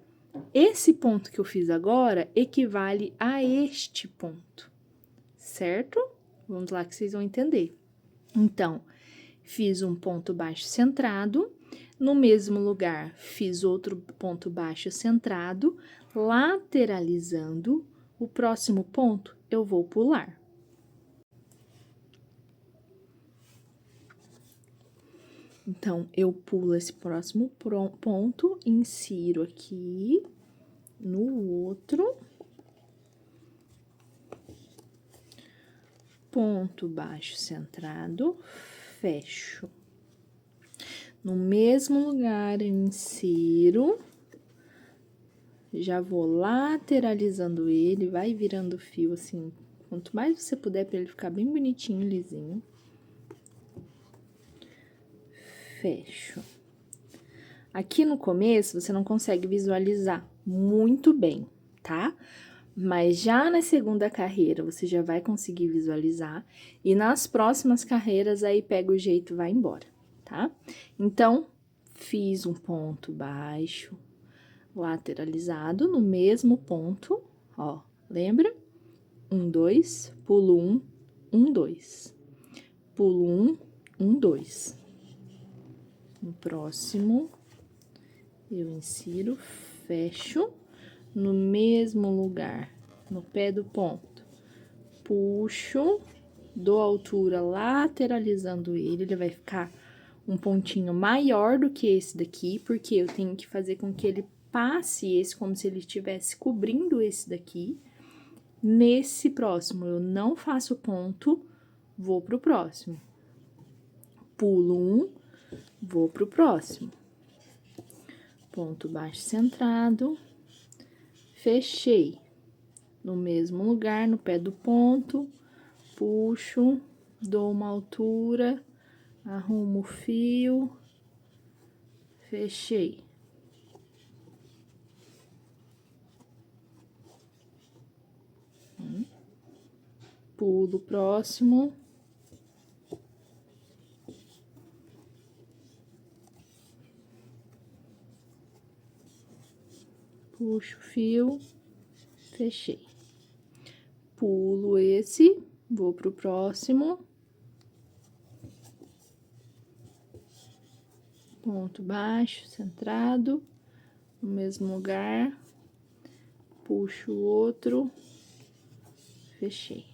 [SPEAKER 1] esse ponto que eu fiz agora equivale a este ponto, certo? Vamos lá que vocês vão entender. Então, fiz um ponto baixo centrado, no mesmo lugar fiz outro ponto baixo centrado, lateralizando, o próximo ponto eu vou pular. Então, eu pulo esse próximo ponto, insiro aqui no outro, ponto baixo centrado, fecho. No mesmo lugar, eu insiro, já vou lateralizando ele, vai virando fio assim, quanto mais você puder para ele ficar bem bonitinho, lisinho. Fecho. Aqui no começo, você não consegue visualizar muito bem, tá? Mas já na segunda carreira, você já vai conseguir visualizar. E nas próximas carreiras, aí pega o jeito e vai embora, tá? Então, fiz um ponto baixo, lateralizado no mesmo ponto, ó, lembra? 1, 2, pulo 1, 1, 2. Pulo 1, 1, 2. No próximo, eu insiro, fecho, no mesmo lugar, no pé do ponto, puxo, dou altura lateralizando ele vai ficar um pontinho maior do que esse daqui, porque eu tenho que fazer com que ele passe esse como se ele estivesse cobrindo esse daqui. Nesse próximo, eu não faço ponto, vou pro próximo. Pulo um, vou pro próximo. Ponto baixo centrado, fechei. No mesmo lugar, no pé do ponto, puxo, dou uma altura, arrumo o fio, fechei. Pulo próximo. puxo o fio, fechei. Pulo esse, vou pro próximo. Ponto baixo, centrado, no mesmo lugar. Puxo o outro, fechei.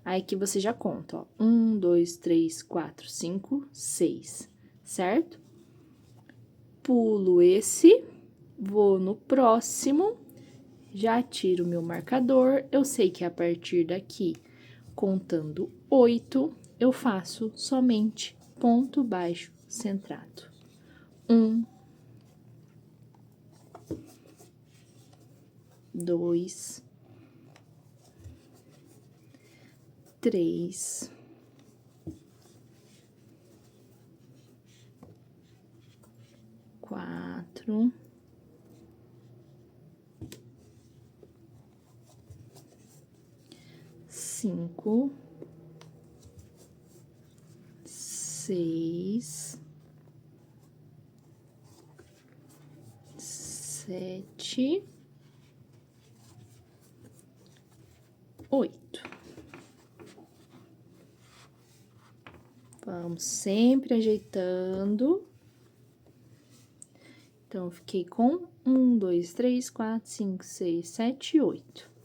[SPEAKER 1] Aí aqui você já conta, ó. 1, 2, 3, 4, 5, 6, certo? Pulo esse, vou no próximo, já tiro o meu marcador. Eu sei que a partir daqui, contando 8, eu faço somente ponto baixo centrado. 1, 2, 3, 4, 5, 6, 7, 8. Vamos sempre ajeitando. Então, eu fiquei com 1, 2, 3, 4, 5, 6, 7, 8.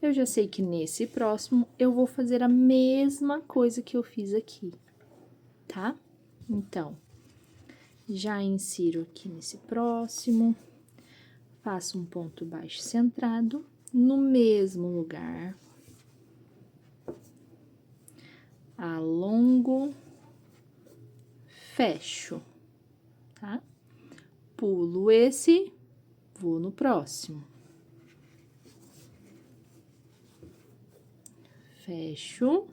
[SPEAKER 1] Eu já sei que nesse próximo eu vou fazer a mesma coisa que eu fiz aqui, tá? Então, já insiro aqui nesse próximo, faço um ponto baixo centrado, no mesmo lugar, alongo, fecho, tá? Pulo esse, vou no próximo. Fecho.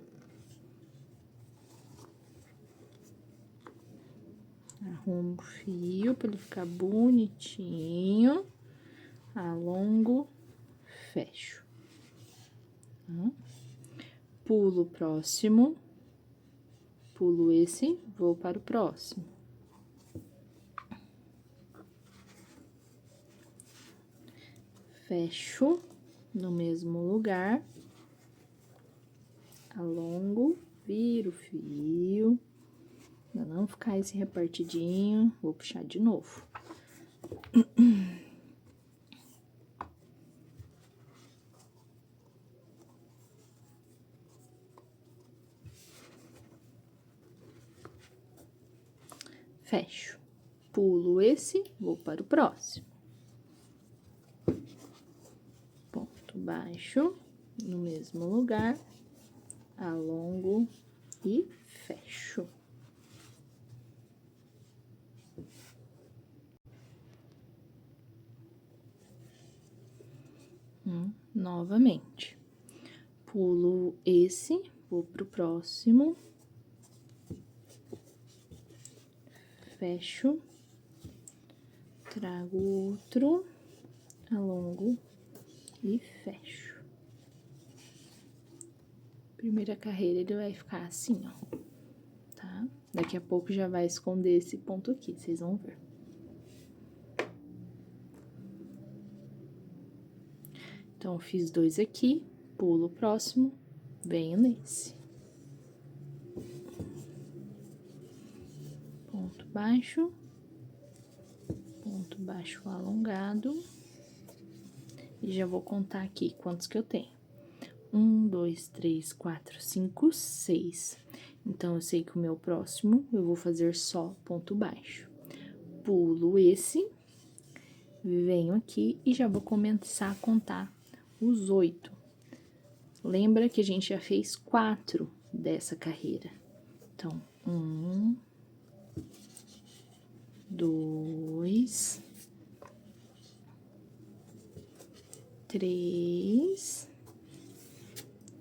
[SPEAKER 1] Arrumo o fio para ele ficar bonitinho. Alongo, fecho. Tá? Pulo o próximo. Pulo esse, vou para o próximo. Fecho no mesmo lugar. Alongo, viro o fio. Pra não ficar esse repartidinho, vou puxar de novo. Fecho. Pulo esse, vou para o próximo. Ponto baixo, no mesmo lugar, alongo e fecho. Novamente. Pulo esse, vou pro próximo. Fecho. Trago outro, alongo e fecho. Primeira carreira, ele vai ficar assim, ó, tá? Daqui a pouco já vai esconder esse ponto aqui, vocês vão ver. Então, fiz 2 aqui, pulo o próximo, venho nesse. Ponto baixo alongado. E já vou contar aqui quantos que eu tenho. 1, 2, 3, 4, 5, 6. Então, eu sei que o meu próximo eu vou fazer só ponto baixo. Pulo esse, venho aqui e já vou começar a contar os 8. Lembra que a gente já fez 4 dessa carreira. Então, 1, 2, 3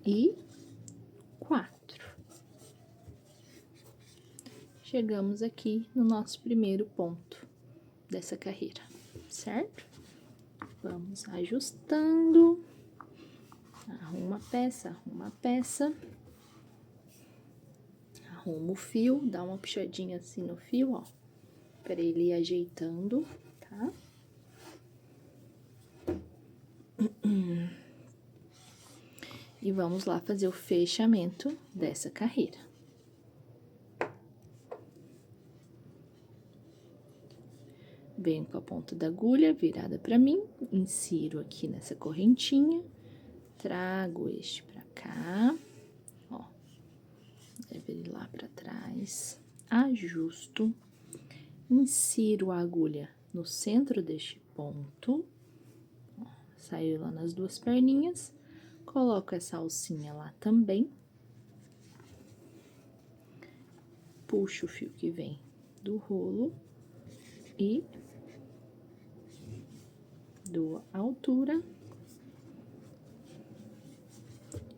[SPEAKER 1] e 4. Chegamos aqui no nosso primeiro ponto dessa carreira, certo? Vamos ajustando. Arruma a peça. Arruma o fio, dá uma puxadinha assim no fio, ó, para ele ir ajeitando, tá? E vamos lá fazer o fechamento dessa carreira. Venho com a ponta da agulha virada pra mim, insiro aqui nessa correntinha, trago este pra cá, ó, deve ir lá pra trás, ajusto, insiro a agulha no centro deste ponto, ó, saiu lá nas duas perninhas, coloco essa alcinha lá também, puxo o fio que vem do rolo e dou a altura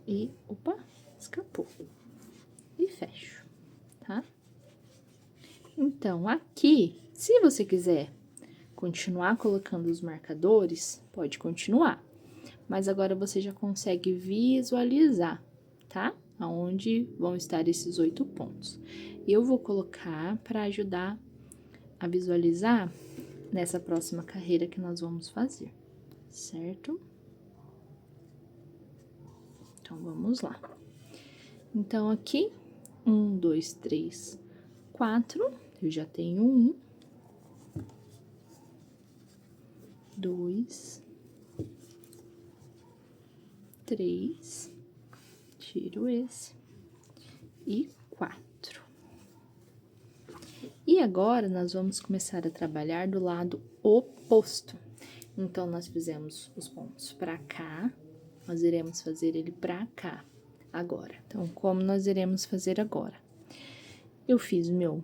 [SPEAKER 1] e, opa, escapou, e fecho, tá? Então, aqui, se você quiser continuar colocando os marcadores, pode continuar, mas agora você já consegue visualizar, tá? Aonde vão estar esses 8 pontos. Eu vou colocar para ajudar a visualizar nessa próxima carreira que nós vamos fazer, certo? Então, vamos lá. Então, aqui, 1, 2, 3, 4, eu já tenho 1, 2, 3, tiro esse, e 4. E agora, nós vamos começar a trabalhar do lado oposto. Então, nós fizemos os pontos pra cá, nós iremos fazer ele pra cá agora. Então, como nós iremos fazer agora? Eu fiz meu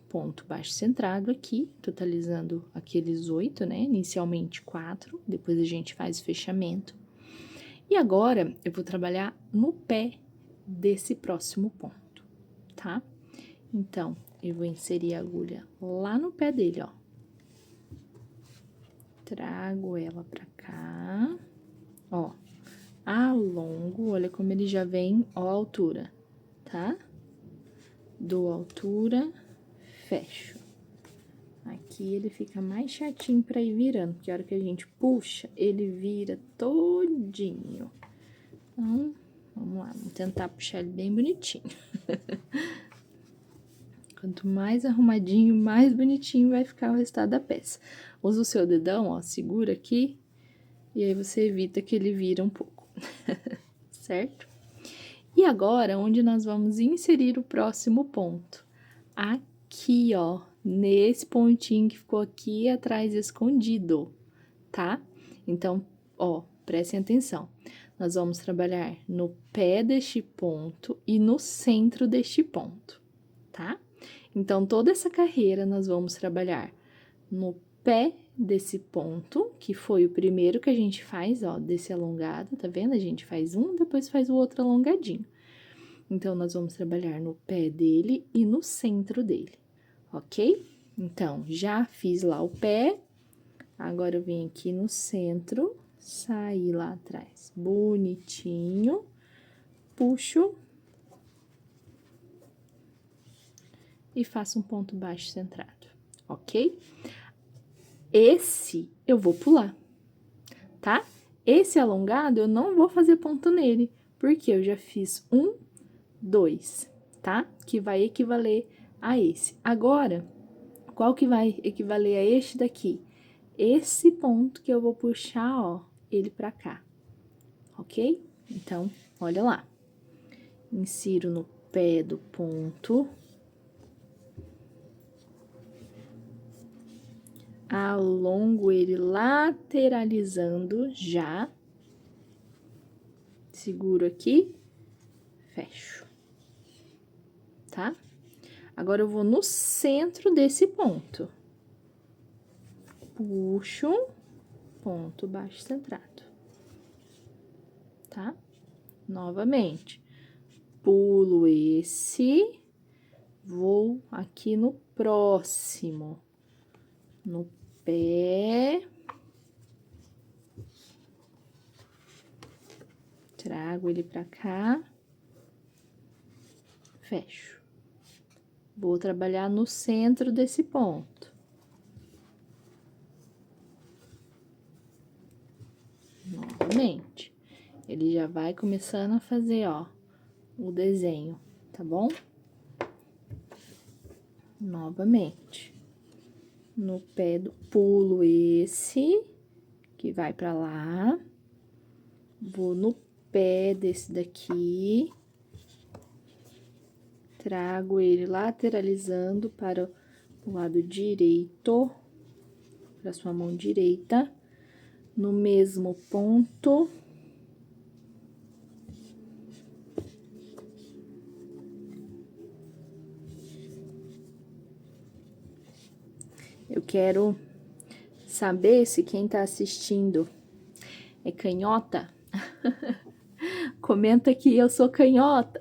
[SPEAKER 1] ponto baixo centrado aqui, totalizando aqueles 8, né? Inicialmente 4, depois a gente faz o fechamento. E agora, eu vou trabalhar no pé desse próximo ponto, tá? Então, eu vou inserir a agulha lá no pé dele, ó. Trago ela pra cá, ó. Alongo, olha como ele já vem, ó, a altura, tá? Dou a altura, fecho. Aqui ele fica mais chatinho pra ir virando, porque a hora que a gente puxa, ele vira todinho. Então, vamos lá, vamos tentar puxar ele bem bonitinho. Quanto mais arrumadinho, mais bonitinho vai ficar o resultado da peça. Usa o seu dedão, ó, segura aqui, e aí você evita que ele vira um pouco, certo? E agora, onde nós vamos inserir o próximo ponto? Aqui, ó, nesse pontinho que ficou aqui atrás escondido, tá? Então, ó, prestem atenção. Nós vamos trabalhar no pé deste ponto e no centro deste ponto, tá? Então, toda essa carreira nós vamos trabalhar no pé desse ponto, que foi o primeiro que a gente faz, ó, desse alongado, tá vendo? A gente faz um, depois faz o outro alongadinho. Então, nós vamos trabalhar no pé dele e no centro dele, ok? Então, já fiz lá o pé, agora eu venho aqui no centro, saí lá atrás, bonitinho, puxo e faço um ponto baixo centrado, ok? Esse eu vou pular, tá? Esse alongado eu não vou fazer ponto nele, porque eu já fiz 1, 2, tá? Que vai equivaler a esse. Agora, qual que vai equivaler a este daqui? Esse ponto que eu vou puxar, ó, ele pra cá, ok? Então, olha lá. Insiro no pé do ponto. Alongo ele lateralizando já. Seguro aqui, fecho, tá? Agora, eu vou no centro desse ponto. Puxo, ponto baixo centrado, tá? Novamente, pulo esse, vou aqui no próximo, no pé, trago ele pra cá, fecho. Vou trabalhar no centro desse ponto. ele já vai começando a fazer, ó, o desenho, tá bom? Novamente, no pé do pulo esse, que vai pra lá, vou no pé desse daqui, trago ele lateralizando para o lado direito, para sua mão direita, no mesmo ponto. Eu quero saber se quem tá assistindo é canhota. Comenta que eu sou canhota.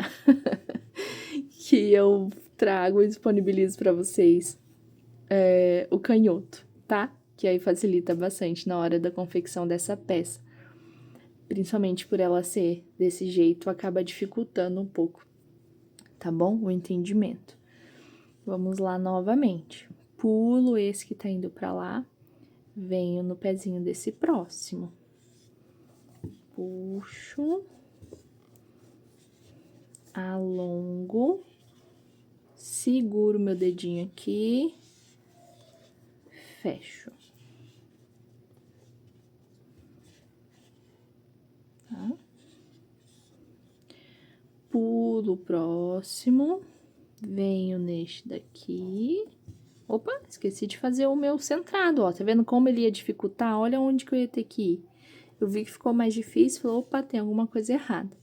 [SPEAKER 1] Que eu trago e disponibilizo para vocês o canhoto, tá? Que aí facilita bastante na hora da confecção dessa peça. Principalmente por ela ser desse jeito, acaba dificultando um pouco, tá bom? O entendimento. Vamos lá novamente. Pulo esse que tá indo pra lá, venho no pezinho desse próximo. Puxo, alongo, seguro meu dedinho aqui, fecho. Tá? Pulo o próximo, venho neste daqui. Opa, esqueci de fazer o meu centrado, ó. Tá vendo como ele ia dificultar? Olha onde que eu ia ter que ir. Eu vi que ficou mais difícil, falei, opa, tem alguma coisa errada.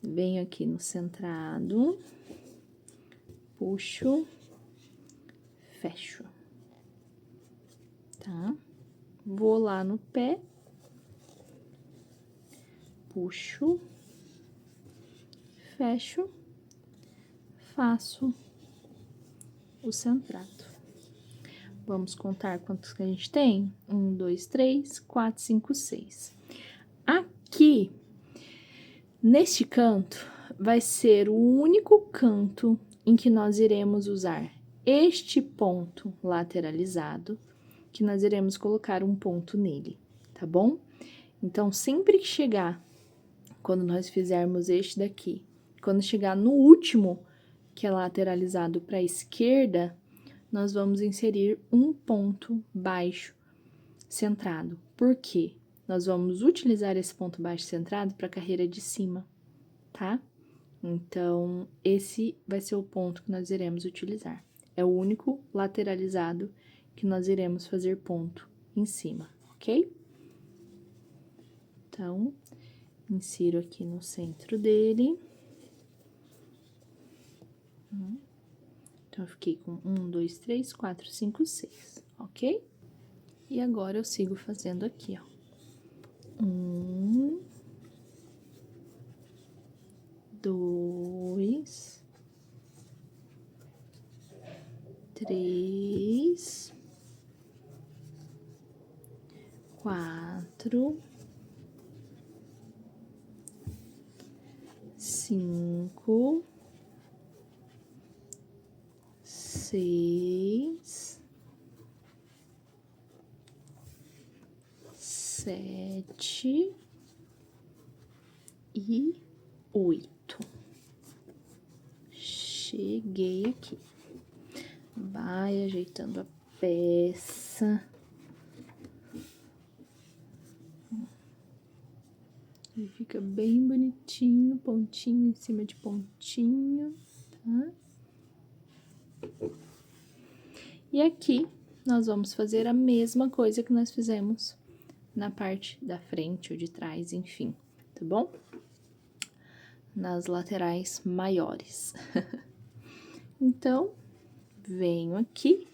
[SPEAKER 1] Venho aqui no centrado, puxo, fecho, tá? Vou lá no pé, puxo, fecho, faço o centrado. Vamos contar quantos que a gente tem? 1, 2, 3, 4, 5, 6. Aqui, neste canto, vai ser o único canto em que nós iremos usar este ponto lateralizado, que nós iremos colocar um ponto nele, tá bom? Então, sempre que chegar, quando nós fizermos este daqui, quando chegar no último, que é lateralizado para a esquerda, nós vamos inserir um ponto baixo centrado. Por quê? Nós vamos utilizar esse ponto baixo centrado para a carreira de cima, tá? Então, esse vai ser o ponto que nós iremos utilizar. É o único lateralizado que nós iremos fazer ponto em cima, ok? Então, insiro aqui no centro dele. Então, eu fiquei com 1, 2, 3, 4, 5, 6, ok? E agora, eu sigo fazendo aqui, ó. 1, 2, 3, 4, 5, 6, 7 e 8. Cheguei aqui. Vai ajeitando a peça. E fica bem bonitinho, pontinho em cima de pontinho, tá? E aqui, nós vamos fazer a mesma coisa que nós fizemos na parte da frente ou de trás, enfim, tá bom? Nas laterais maiores. Então, venho aqui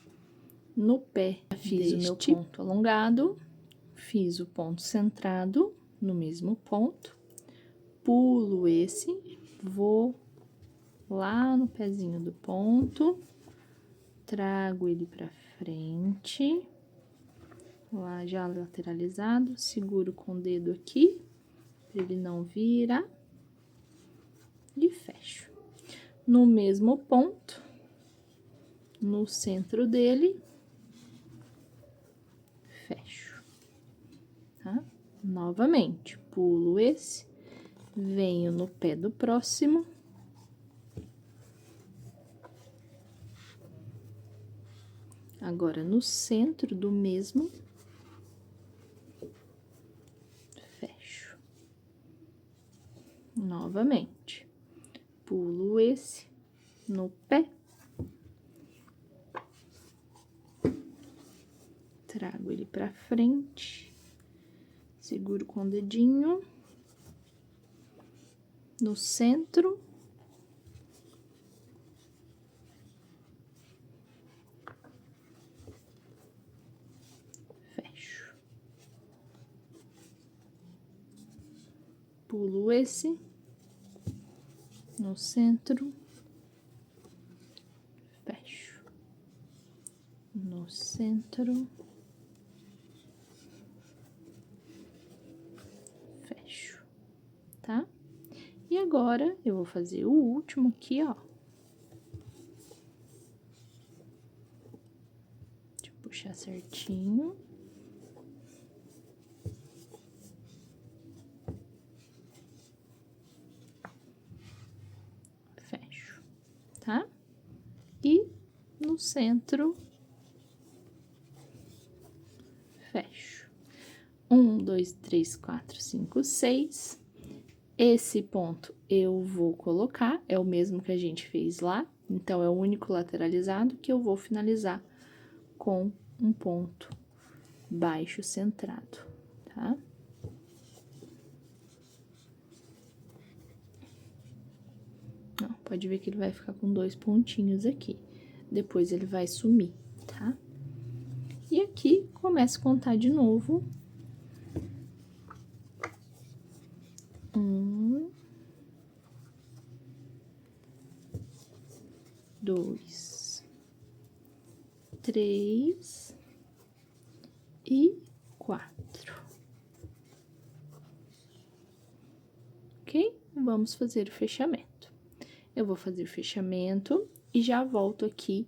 [SPEAKER 1] no pé, fiz o meu ponto alongado, fiz o ponto centrado no mesmo ponto, pulo esse, vou lá no pezinho do ponto, trago ele pra frente, lá já lateralizado, seguro com o dedo aqui, pra ele não virar, e fecho. No mesmo ponto, no centro dele, fecho, tá? Novamente, pulo esse, venho no pé do próximo. Agora, no centro do mesmo, fecho. Novamente, pulo esse no pé. Trago ele pra frente, seguro com o dedinho. No centro. Fecho. Pulo esse. No centro. Fecho. No centro. Fecho. Tá? E agora, eu vou fazer o último aqui, ó. Deixa eu puxar certinho. Fecho, tá? E no centro, fecho. 1, 2, 3, 4, 5, 6. Esse ponto eu vou colocar, é o mesmo que a gente fez lá, então é o único lateralizado que eu vou finalizar com um ponto baixo centrado, tá? Ó, pode ver que ele vai ficar com 2 pontinhos aqui, depois ele vai sumir, tá? E aqui, começo a contar de novo. 1, 2, 3 e 4. Ok? Vamos fazer o fechamento. Eu vou fazer o fechamento e já volto aqui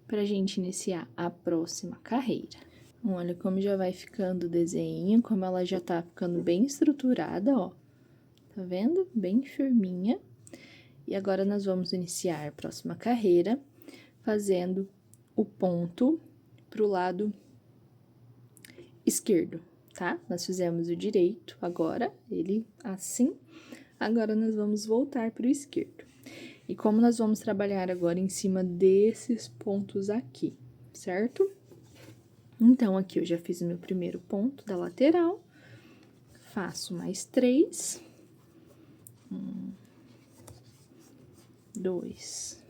[SPEAKER 1] pra gente iniciar a próxima carreira. Olha como já vai ficando o desenho, como ela já tá ficando bem estruturada, ó. Tá vendo? Bem firminha. E agora, nós vamos iniciar a próxima carreira, fazendo o ponto pro lado esquerdo, tá? Nós fizemos o direito, agora, ele assim. Agora, nós vamos voltar pro esquerdo. E como nós vamos trabalhar agora em cima desses pontos aqui, certo? Então, aqui eu já fiz o meu primeiro ponto da lateral. Faço mais 3. 1, 2,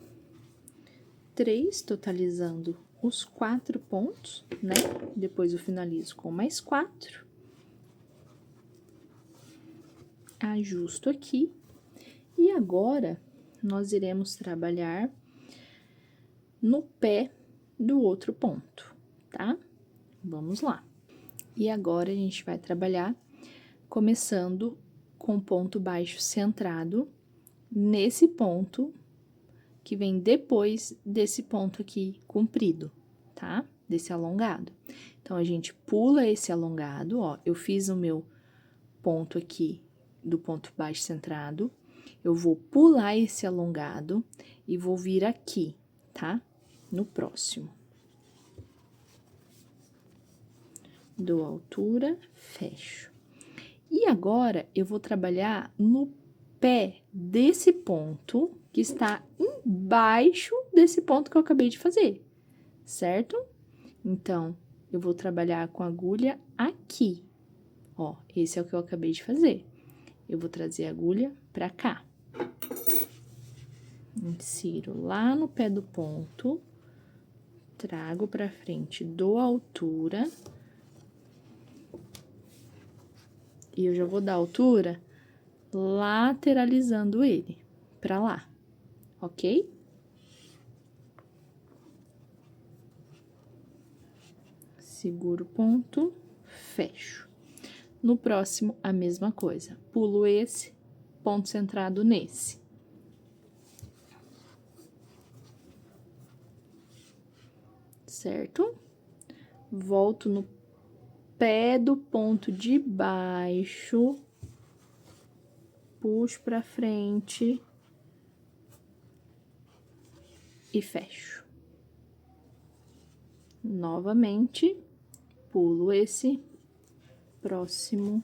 [SPEAKER 1] 3, totalizando os 4 pontos, né? Depois eu finalizo com mais 4. Ajusto aqui. E agora, nós iremos trabalhar no pé do outro ponto, tá? Vamos lá. E agora, a gente vai trabalhar começando com ponto baixo centrado nesse ponto que vem depois desse ponto aqui comprido, tá? Desse alongado. Então, a gente pula esse alongado, ó. Eu fiz o meu ponto aqui do ponto baixo centrado. Eu vou pular esse alongado e vou vir aqui, tá? No próximo. Dou altura, fecho. E agora, eu vou trabalhar no pé desse ponto que está embaixo desse ponto que eu acabei de fazer, certo? Então, eu vou trabalhar com a agulha aqui, ó, esse é o que eu acabei de fazer. Eu vou trazer a agulha pra cá. Insiro lá no pé do ponto, trago pra frente, dou altura. E eu já vou dar altura lateralizando ele pra lá, ok? Seguro o ponto, fecho. No próximo, a mesma coisa. Pulo esse, ponto centrado nesse. Certo? Volto no pé do ponto de baixo, puxo pra frente e fecho. Novamente, pulo esse próximo.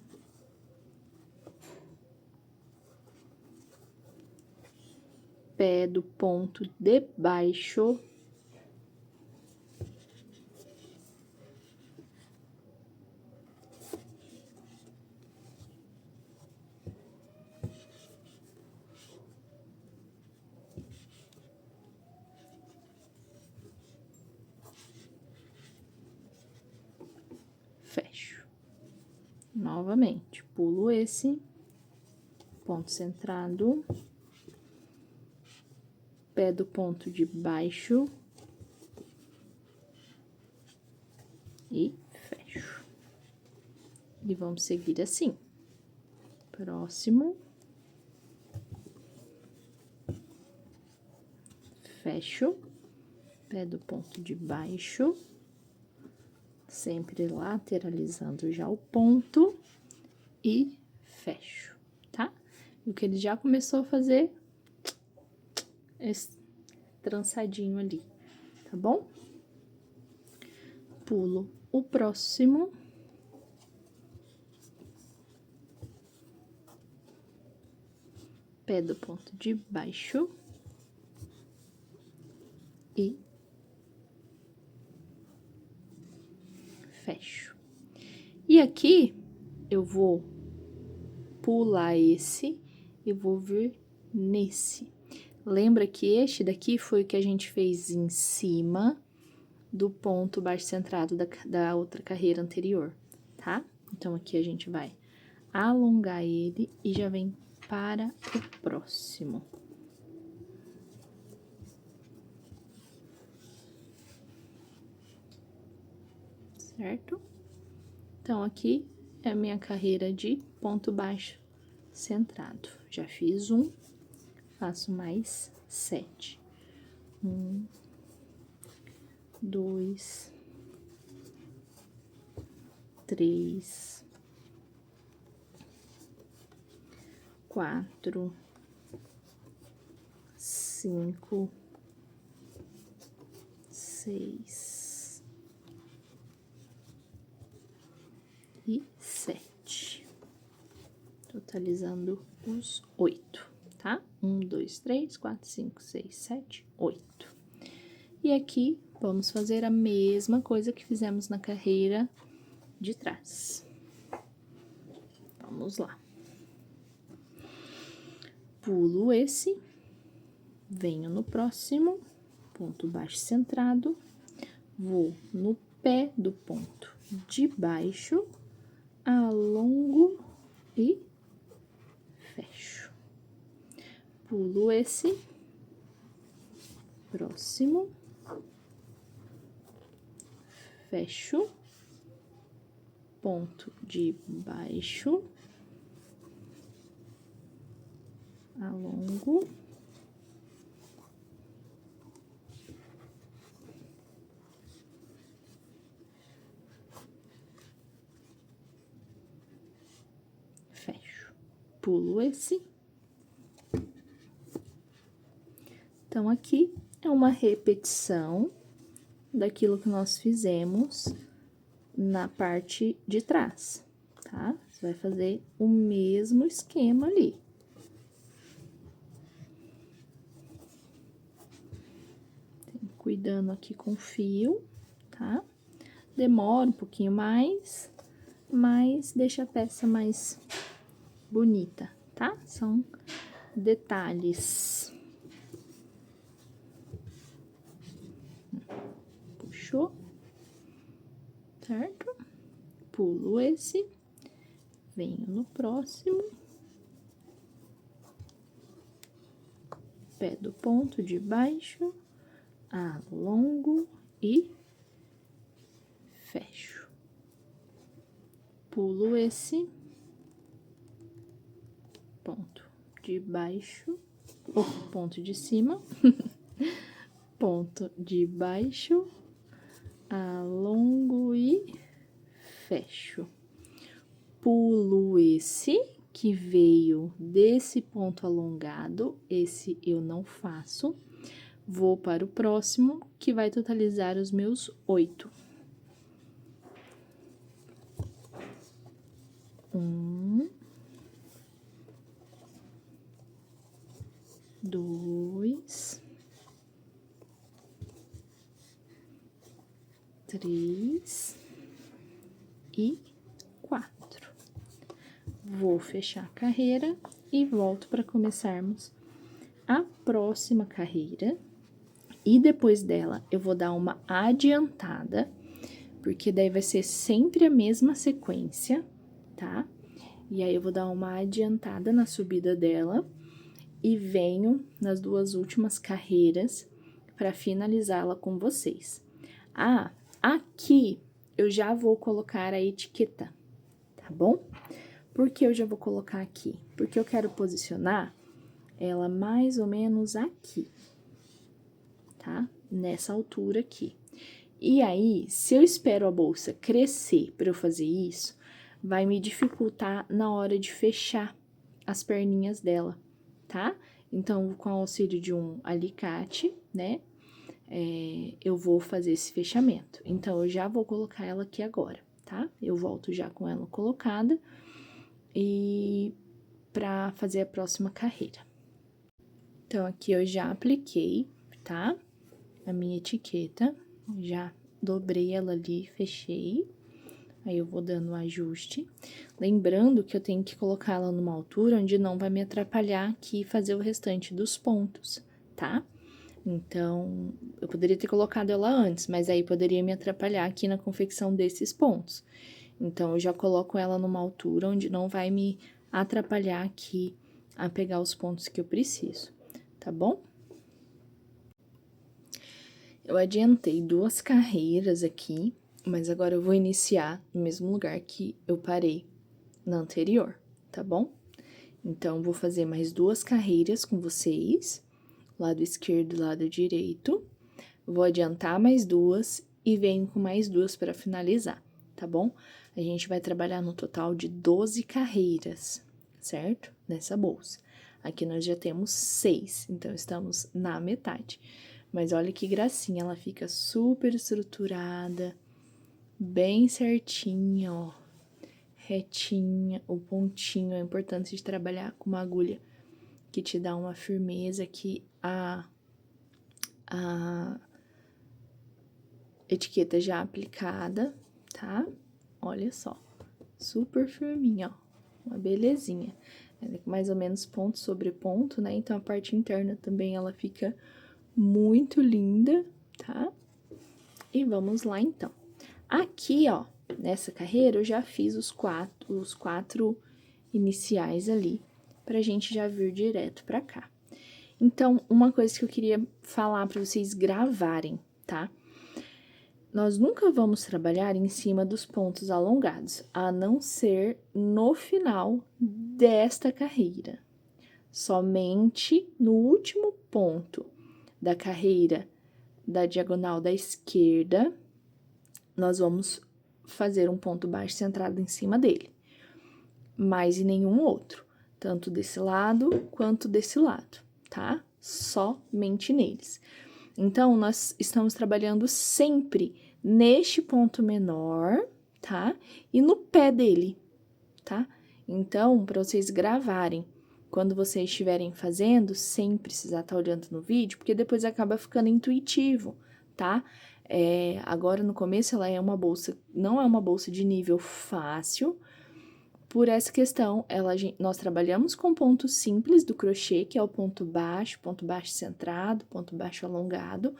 [SPEAKER 1] Pé do ponto de baixo. Fecho. Novamente, pulo esse, ponto centrado, pé do ponto de baixo e fecho. E vamos seguir assim. Próximo. Fecho, pé do ponto de baixo, sempre lateralizando já o ponto e fecho, tá? E o que ele já começou a fazer esse trançadinho ali, tá bom? Pulo o próximo. Pé do ponto de baixo. E fecho. E aqui, eu vou pular esse e vou vir nesse. Lembra que este daqui foi o que a gente fez em cima do ponto baixo centrado da outra carreira anterior, tá? Então, aqui a gente vai alongar ele e já vem para o próximo. Certo? Então, aqui é a minha carreira de ponto baixo centrado. Já fiz um, faço mais 7. 1, 2, 3, 4, 5, 6 e 7. Totalizando os 8, tá? 1, 2, 3, 4, 5, 6, 7, 8. E aqui, vamos fazer a mesma coisa que fizemos na carreira de trás. Vamos lá. Pulo esse, venho no próximo, ponto baixo centrado, vou no pé do ponto de baixo, alongo e fecho. Pulo esse, próximo, fecho, ponto de baixo, alongo, fecho, pulo esse. Então, aqui é uma repetição daquilo que nós fizemos na parte de trás, tá? Você vai fazer o mesmo esquema ali. Cuidando aqui com o fio, tá? Demora um pouquinho mais, mas deixa a peça mais bonita, tá? São detalhes. Puxou, certo? Pulo esse, venho no próximo. Pé do ponto de baixo, alongo e fecho. Pulo esse, ponto de baixo, ou ponto de cima, ponto de baixo, alongo e fecho. Pulo esse, que veio desse ponto alongado, esse eu não faço. Vou para o próximo, que vai totalizar os meus 8. 1, 2, 3 e 4. Vou fechar a carreira e volto para começarmos a próxima carreira. E depois dela, eu vou dar uma adiantada, porque daí vai ser sempre a mesma sequência, tá? E aí, eu vou dar uma adiantada na subida dela e venho nas 2 últimas carreiras para finalizá-la com vocês. Ah, aqui eu já vou colocar a etiqueta, tá bom? Por que eu já vou colocar aqui? Porque eu quero posicionar ela mais ou menos aqui, tá? Nessa altura aqui. E aí, se eu espero a bolsa crescer para eu fazer isso, vai me dificultar na hora de fechar as perninhas dela, tá? Então, com o auxílio de um alicate, né, eu vou fazer esse fechamento. Então, eu já vou colocar ela aqui agora, tá? Eu volto já com ela colocada e para fazer a próxima carreira. Então, aqui eu já apliquei, tá? A minha etiqueta, já dobrei ela ali, fechei. Aí, eu vou dando um ajuste. Lembrando que eu tenho que colocar ela numa altura onde não vai me atrapalhar aqui e fazer o restante dos pontos, tá? Então, eu poderia ter colocado ela antes, mas aí poderia me atrapalhar aqui na confecção desses pontos. Então, eu já coloco ela numa altura onde não vai me atrapalhar aqui a pegar os pontos que eu preciso, tá bom? Eu adiantei 2 carreiras aqui, mas agora eu vou iniciar no mesmo lugar que eu parei na anterior, tá bom? Então, vou fazer mais 2 carreiras com vocês, lado esquerdo e lado direito. Vou adiantar mais 2 e venho com mais 2 para finalizar, tá bom? A gente vai trabalhar no total de 12 carreiras, certo? Nessa bolsa. Aqui nós já temos 6, então estamos na metade. Mas olha que gracinha, ela fica super estruturada, bem certinha, ó, retinha. O pontinho é importante de trabalhar com uma agulha que te dá uma firmeza que a etiqueta já aplicada, tá? Olha só, super firminha, ó, uma belezinha. É mais ou menos ponto sobre ponto, né? Então, a parte interna também, ela fica muito linda, tá? E vamos lá, então. Aqui, ó, nessa carreira, eu já fiz os quatro iniciais ali, pra gente já vir direto pra cá. Então, uma coisa que eu queria falar pra vocês gravarem, tá? Nós nunca vamos trabalhar em cima dos pontos alongados, a não ser no final desta carreira. Somente no último ponto da carreira da diagonal da esquerda, nós vamos fazer um ponto baixo centrado em cima dele, mas em nenhum outro, tanto desse lado quanto desse lado, tá? Somente neles. Então, nós estamos trabalhando sempre neste ponto menor, tá? E no pé dele, tá? Então, para vocês gravarem quando vocês estiverem fazendo, sem precisar estar olhando no vídeo, porque depois acaba ficando intuitivo, tá? Agora, no começo, ela é uma bolsa, não é uma bolsa de nível fácil. Por essa questão, nós trabalhamos com pontos simples do crochê, que é o ponto baixo centrado, ponto baixo alongado.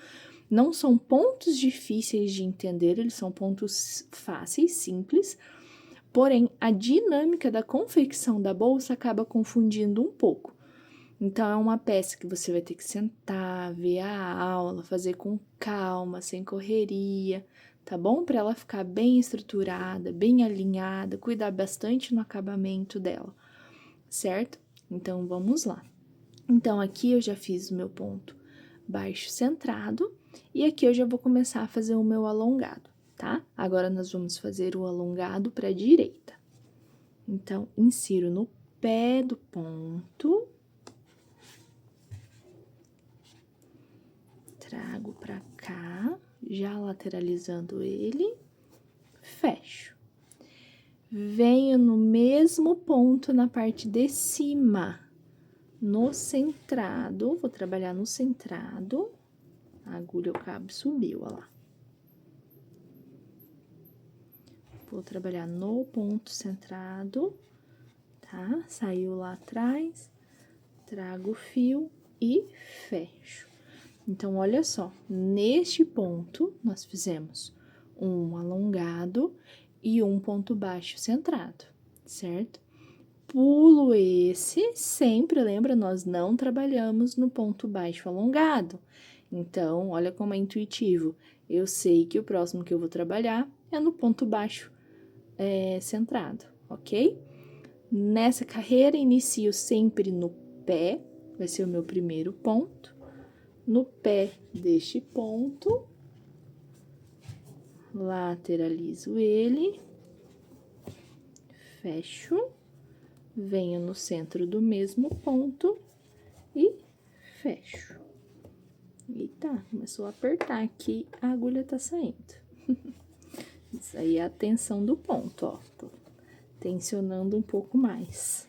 [SPEAKER 1] Não são pontos difíceis de entender, eles são pontos fáceis, simples. Porém, a dinâmica da confecção da bolsa acaba confundindo um pouco. Então, é uma peça que você vai ter que sentar, ver a aula, fazer com calma, sem correria, tá bom? Para ela ficar bem estruturada, bem alinhada, cuidar bastante no acabamento dela, certo? Então, vamos lá. Então, aqui eu já fiz o meu ponto baixo centrado e aqui eu já vou começar a fazer o meu alongado, tá? Agora, nós vamos fazer o alongado para a direita. Então, insiro no pé do ponto, trago pra cá, já lateralizando ele, fecho. Venho no mesmo ponto na parte de cima, no centrado, vou trabalhar no centrado, a agulha, o cabo subiu, ó lá. Vou trabalhar no ponto centrado, tá? Saiu lá atrás, trago o fio e fecho. Então, olha só, neste ponto, nós fizemos um alongado e um ponto baixo centrado, certo? Pulo esse, sempre lembra, nós não trabalhamos no ponto baixo alongado. Então, olha como é intuitivo. Eu sei que o próximo que eu vou trabalhar é no ponto baixo centrado, ok? Nessa carreira, inicio sempre no pé, vai ser o meu primeiro ponto. No pé deste ponto, lateralizo ele, fecho, venho no centro do mesmo ponto e fecho. Eita, começou a apertar aqui, a agulha tá saindo. Isso aí é a tensão do ponto, ó. Tô tensionando um pouco mais.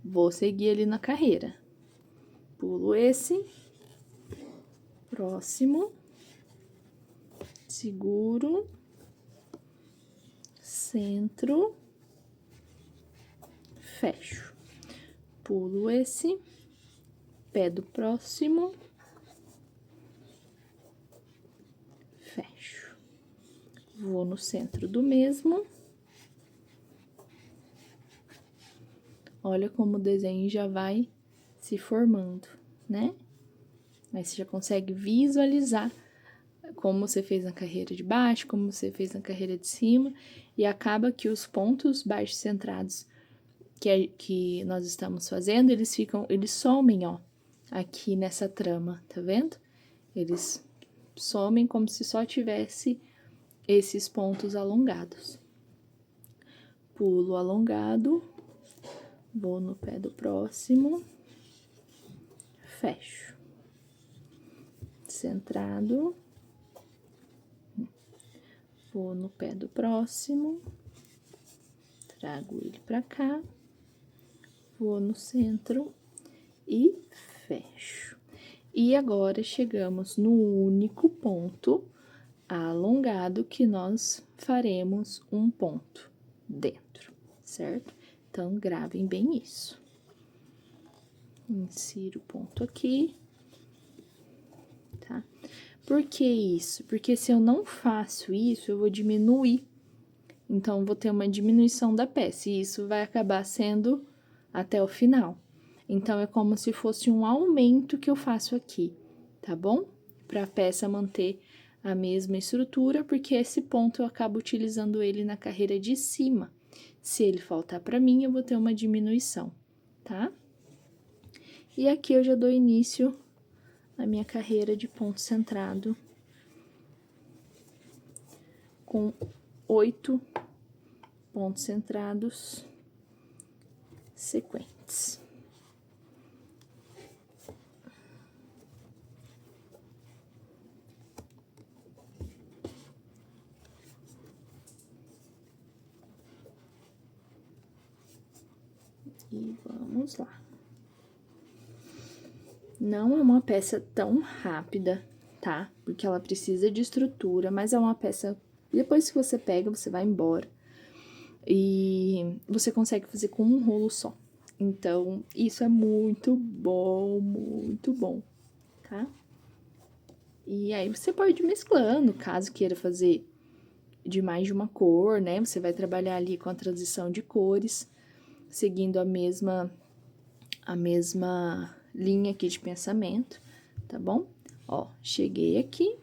[SPEAKER 1] Vou seguir ali na carreira. Pulo esse. Próximo. Seguro. Centro. Fecho. Pulo esse. Pé do próximo. Fecho. Vou no centro do mesmo. Olha como o desenho já vai se formando, né? Aí você já consegue visualizar como você fez na carreira de baixo, como você fez na carreira de cima, e acaba que os pontos baixos centrados que nós estamos fazendo, eles somem, ó, aqui nessa trama, tá vendo? Eles somem como se só tivesse esses pontos alongados. Pulo alongado, vou no pé do próximo, fecho. Centrado, vou no pé do próximo, trago ele pra cá, vou no centro e fecho. E agora, chegamos no único ponto alongado que nós faremos um ponto dentro, certo? Então, gravem bem isso. Insiro o ponto aqui, tá? Por que isso? Porque se eu não faço isso, eu vou diminuir. Então, vou ter uma diminuição da peça, e isso vai acabar sendo até o final. Então, é como se fosse um aumento que eu faço aqui, tá bom? Para a peça manter a mesma estrutura, porque esse ponto eu acabo utilizando ele na carreira de cima. Se ele faltar para mim, eu vou ter uma diminuição, tá? E aqui eu já dou início à minha carreira de ponto centrado com 8 pontos centrados sequentes. E vamos lá. Não é uma peça tão rápida, tá? Porque ela precisa de estrutura, mas é uma peça... Depois que você pega, você vai embora. E você consegue fazer com um rolo só. Então, isso é muito bom, tá? E aí, você pode ir mesclando, caso queira fazer de mais de uma cor, né? Você vai trabalhar ali com a transição de cores, seguindo a mesma linha aqui de pensamento, tá bom? Ó, cheguei aqui,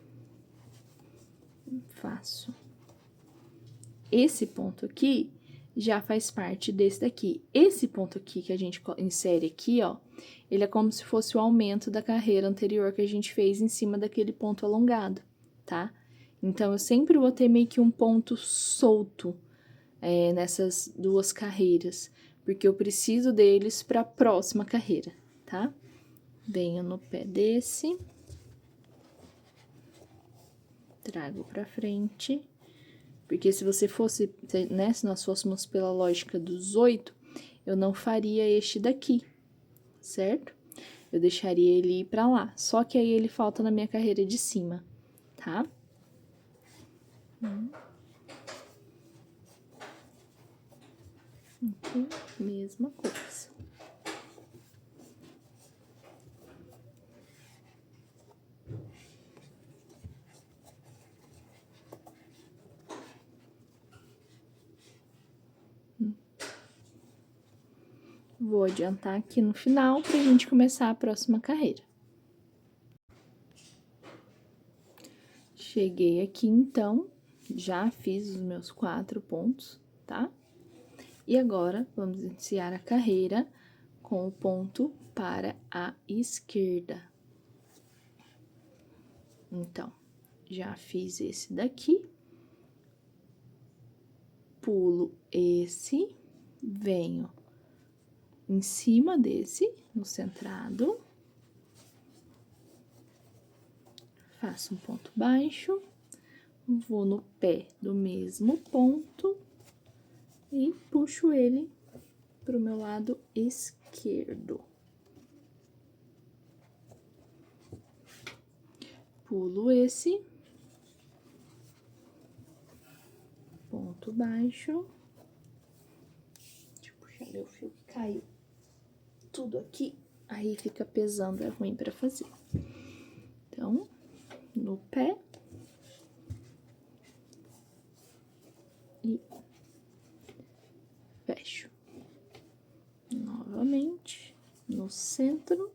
[SPEAKER 1] faço esse ponto aqui, já faz parte desse daqui. Esse ponto aqui que a gente insere aqui, ó, ele é como se fosse o aumento da carreira anterior que a gente fez em cima daquele ponto alongado, tá? Então, eu sempre vou ter meio que um ponto solto nessas duas carreiras, porque eu preciso deles para a próxima carreira, tá? Venho no pé desse, trago pra frente, porque se você fosse, né, se nós fôssemos pela lógica dos 8, eu não faria este daqui, certo? Eu deixaria ele ir pra lá, só que aí ele falta na minha carreira de cima, tá? Aqui, mesma coisa. Vou adiantar aqui no final pra gente começar a próxima carreira. Cheguei aqui, então, já fiz os meus 4 pontos, tá? E agora, vamos iniciar a carreira com o ponto para a esquerda. Então, já fiz esse daqui. Pulo esse, venho em cima desse, no centrado. Faço um ponto baixo, vou no pé do mesmo ponto e puxo ele pro meu lado esquerdo. Pulo esse, ponto baixo. Deixa eu puxar meu fio que caiu tudo aqui, aí fica pesando, é ruim pra fazer. Então, no pé. E fecho. Novamente, no centro.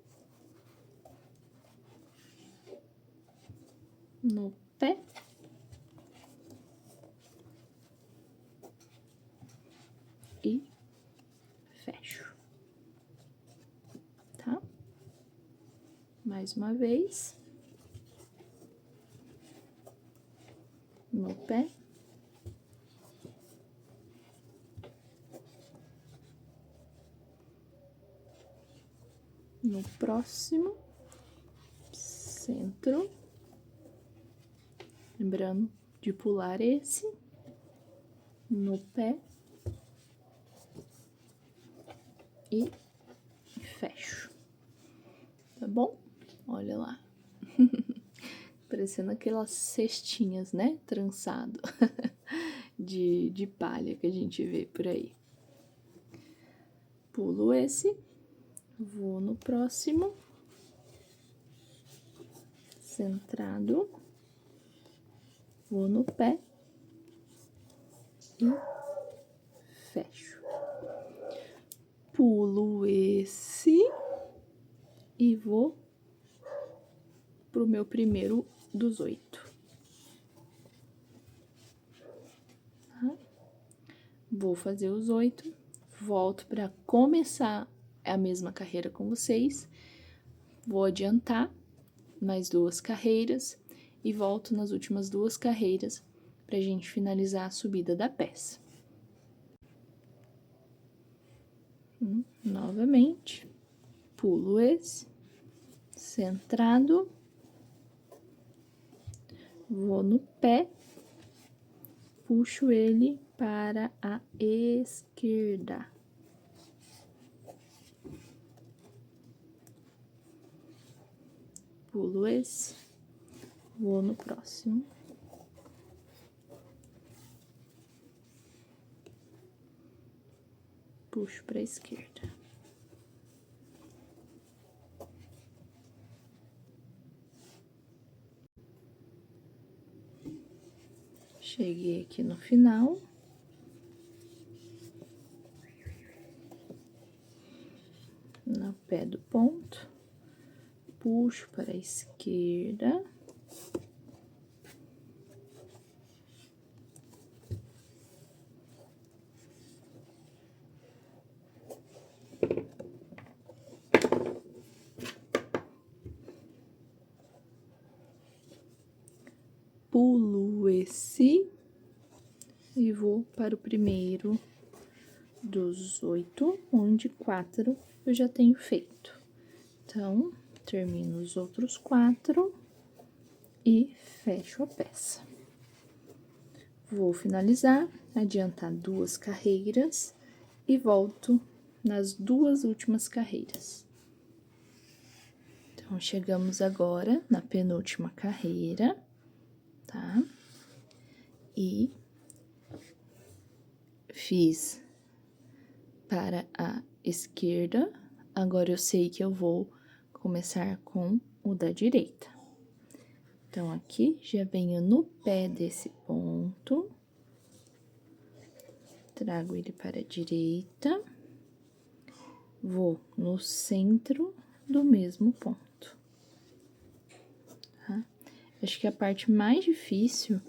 [SPEAKER 1] No pé. E fecho. Tá? Mais uma vez. No pé. No próximo. Centro. Lembrando de pular esse. No pé. E fecho. Tá bom? Olha lá. Parecendo aquelas cestinhas, né? Trançado. de palha que a gente vê por aí. Pulo esse. Vou no próximo. Centrado. Vou no pé. E fecho. Pulo esse. E vou pro meu primeiro dos 8. Tá? Vou fazer os 8. Volto para começar a mesma carreira com vocês. Vou adiantar mais 2 carreiras e volto nas últimas 2 carreiras pra gente finalizar a subida da peça. Novamente, pulo esse, centrado, vou no pé, puxo ele para a esquerda. Pulo esse, vou no próximo. Puxo para a esquerda. Cheguei aqui no final. No pé do ponto. Puxo para a esquerda. Pulo esse e vou para o primeiro dos 8, onde 4 eu já tenho feito. Então, termino os outros 4 e fecho a peça. Vou finalizar, adiantar 2 carreiras e volto nas 2 últimas carreiras. Então, chegamos agora na penúltima carreira, tá? E fiz para a esquerda, agora eu sei que eu vou começar com o da direita. Então, aqui já venho no pé desse ponto, trago ele para a direita, vou no centro do mesmo ponto, tá? Acho que a parte mais difícil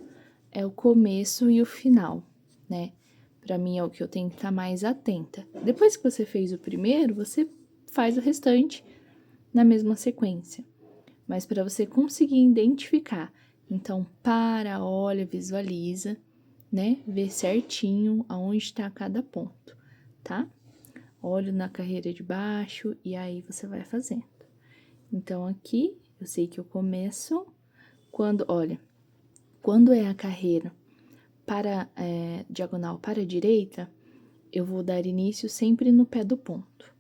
[SPEAKER 1] é o começo e o final, né? Pra mim é o que eu tenho que estar mais atenta. Depois que você fez o primeiro, você faz o restante na mesma sequência. Mas para você conseguir identificar, então para, olha, visualiza, né? Vê certinho aonde está cada ponto, tá? Olho na carreira de baixo e aí você vai fazendo. Então, aqui, eu sei que eu começo quando, olha, quando é a carreira para diagonal para a direita, eu vou dar início sempre no pé do ponto.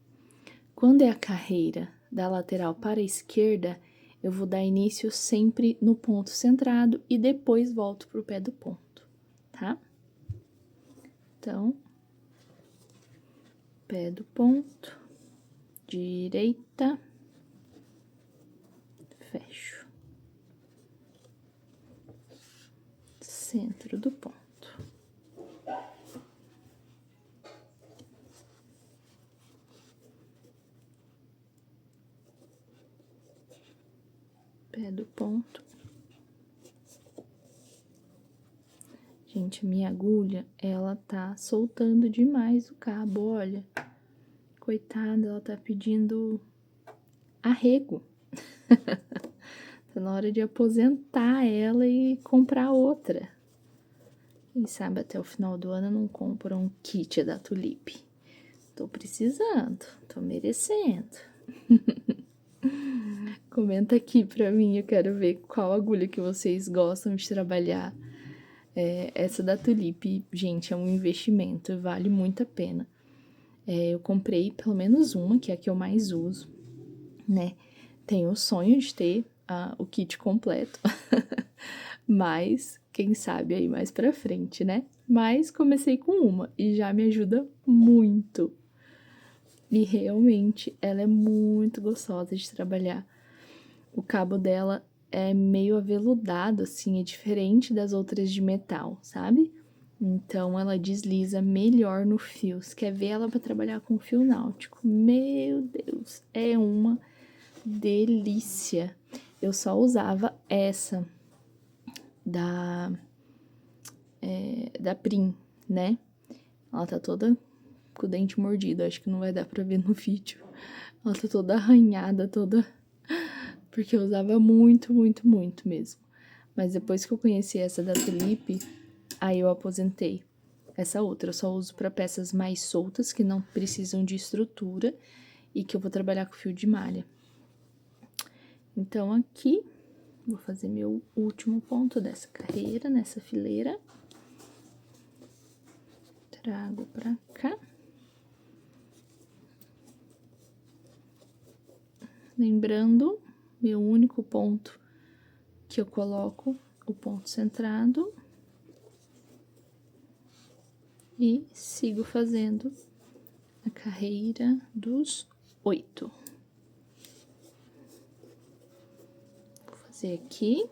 [SPEAKER 1] Quando é a carreira da lateral para a esquerda, eu vou dar início sempre no ponto centrado e depois volto pro pé do ponto, tá? Então, pé do ponto, direita, fecho. Centro do ponto. Pé do ponto. Gente, a minha agulha, ela tá soltando demais o cabo, olha. Coitada, ela tá pedindo arrego. Tá na hora de aposentar ela e comprar outra. Quem sabe até o final do ano eu não compro um kit da Tulipe. Tô precisando, tô merecendo. Comenta aqui pra mim, eu quero ver qual agulha que vocês gostam de trabalhar. Essa da Tulipe, gente, é um investimento, vale muito a pena. Eu comprei pelo menos uma, que é a que eu mais uso, né? Tenho o sonho de ter o kit completo, mas quem sabe aí mais pra frente, né? Mas comecei com uma e já me ajuda muito. E realmente ela é muito gostosa de trabalhar. O cabo dela é meio aveludado, assim, é diferente das outras de metal, sabe? Então ela desliza melhor no fio. Você quer ver ela para trabalhar com fio náutico? Meu Deus, é uma delícia. Eu só usava essa da Prim, né? Ela tá toda com o dente mordido, acho que não vai dar pra ver no vídeo. Ela tá toda arranhada, toda... Porque eu usava muito, muito, muito mesmo. Mas depois que eu conheci essa da Tulipe, aí eu aposentei. Essa outra eu só uso pra peças mais soltas, que não precisam de estrutura e que eu vou trabalhar com fio de malha. Então, aqui, vou fazer meu último ponto dessa carreira, nessa fileira. Trago pra cá. Lembrando, meu único ponto que eu coloco o ponto centrado. E sigo fazendo a carreira dos 8. Vou fazer aqui.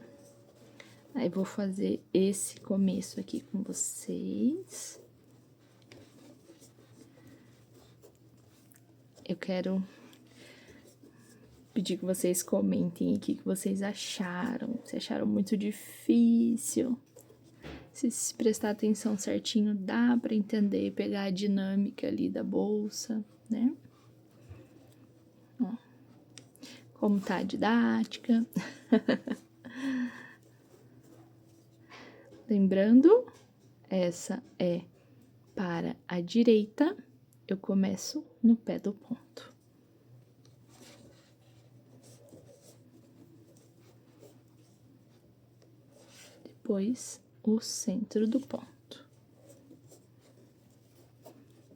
[SPEAKER 1] Aí, vou fazer esse começo aqui com vocês. Eu quero pedir que vocês comentem aqui o que vocês acharam. Se acharam muito difícil. Se prestar atenção certinho, dá pra entender, pegar a dinâmica ali da bolsa, né? Ó, como tá a didática. Lembrando, essa é para a direita eu começo no pé do ponto. Depois, o centro do ponto.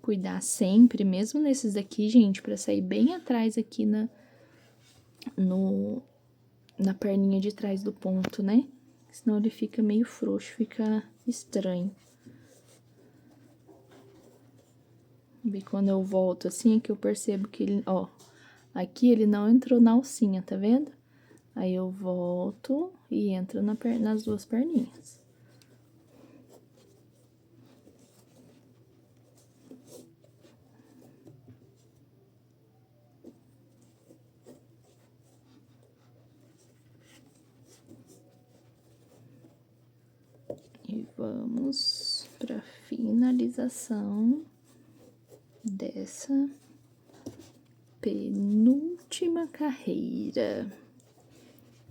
[SPEAKER 1] Cuidar sempre, mesmo nesses daqui, gente, pra sair bem atrás aqui na perninha de trás do ponto, né? Senão ele fica meio frouxo, fica estranho. E quando eu volto assim, é que eu percebo que ele, ó, aqui ele não entrou na alcinha, tá vendo? Aí eu volto e entro nas duas perninhas. E vamos pra finalização dessa penúltima carreira.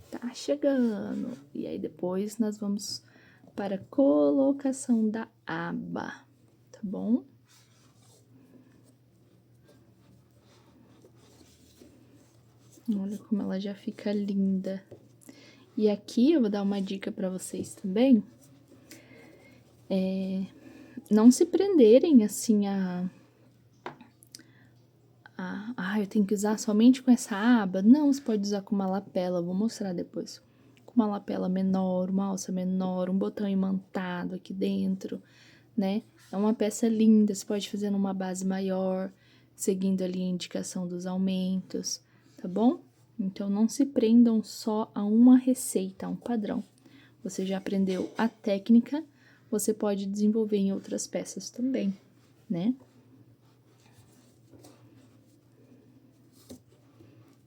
[SPEAKER 1] Tá chegando. E aí depois nós vamos para a colocação da aba, tá bom? Olha como ela já fica linda. E aqui eu vou dar uma dica pra vocês também. Não se prenderem assim eu tenho que usar somente com essa aba. Não, você pode usar com uma lapela, vou mostrar depois. Com uma lapela menor, uma alça menor, um botão imantado aqui dentro, né? É uma peça linda, você pode fazer numa base maior, seguindo ali a indicação dos aumentos, tá bom? Então, não se prendam só a uma receita, a um padrão. Você já aprendeu a técnica, você pode desenvolver em outras peças também, né?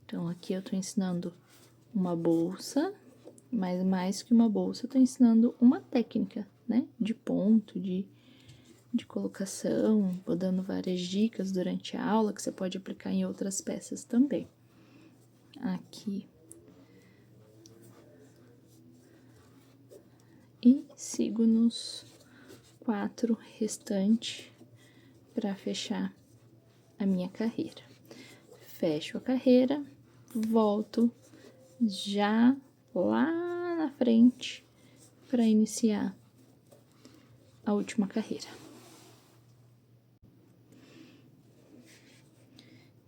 [SPEAKER 1] Então, aqui eu tô ensinando uma bolsa, mas mais que uma bolsa, eu tô ensinando uma técnica, né? De ponto, de colocação, vou dando várias dicas durante a aula que você pode aplicar em outras peças também. Aqui. E sigo nos 4 restantes para fechar a minha carreira. Fecho a carreira, volto já lá na frente para iniciar a última carreira.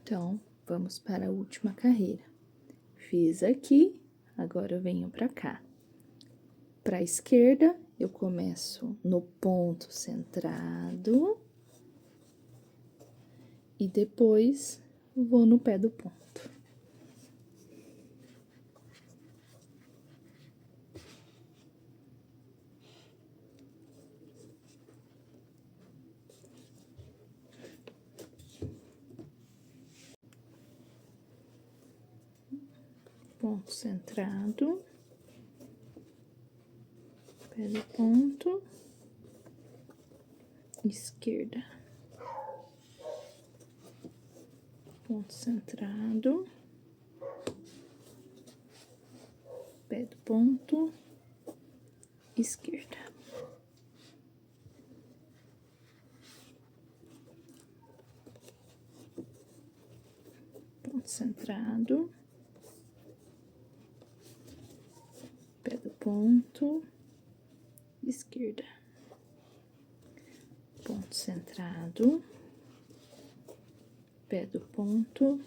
[SPEAKER 1] Então, vamos para a última carreira. Fiz aqui, agora eu venho para cá. Para a esquerda, eu começo no ponto centrado e depois vou no pé do ponto. Ponto centrado, pé do ponto, esquerda, ponto centrado, pé do ponto, esquerda. Ponto centrado, pé do ponto, esquerda. Ponto centrado, pé do ponto,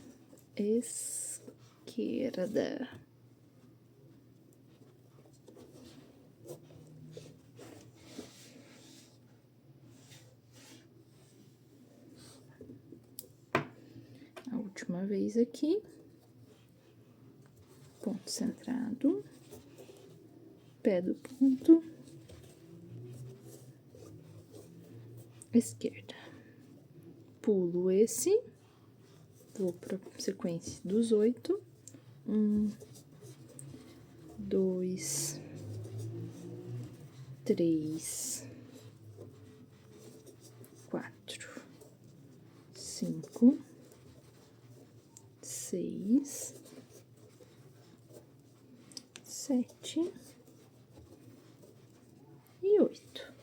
[SPEAKER 1] esquerda. A última vez aqui, ponto centrado, pé do ponto, esquerda. Pulo esse, vou para a sequência dos 8. 1, 2, 3, 4, 5, 6, 7 e 8.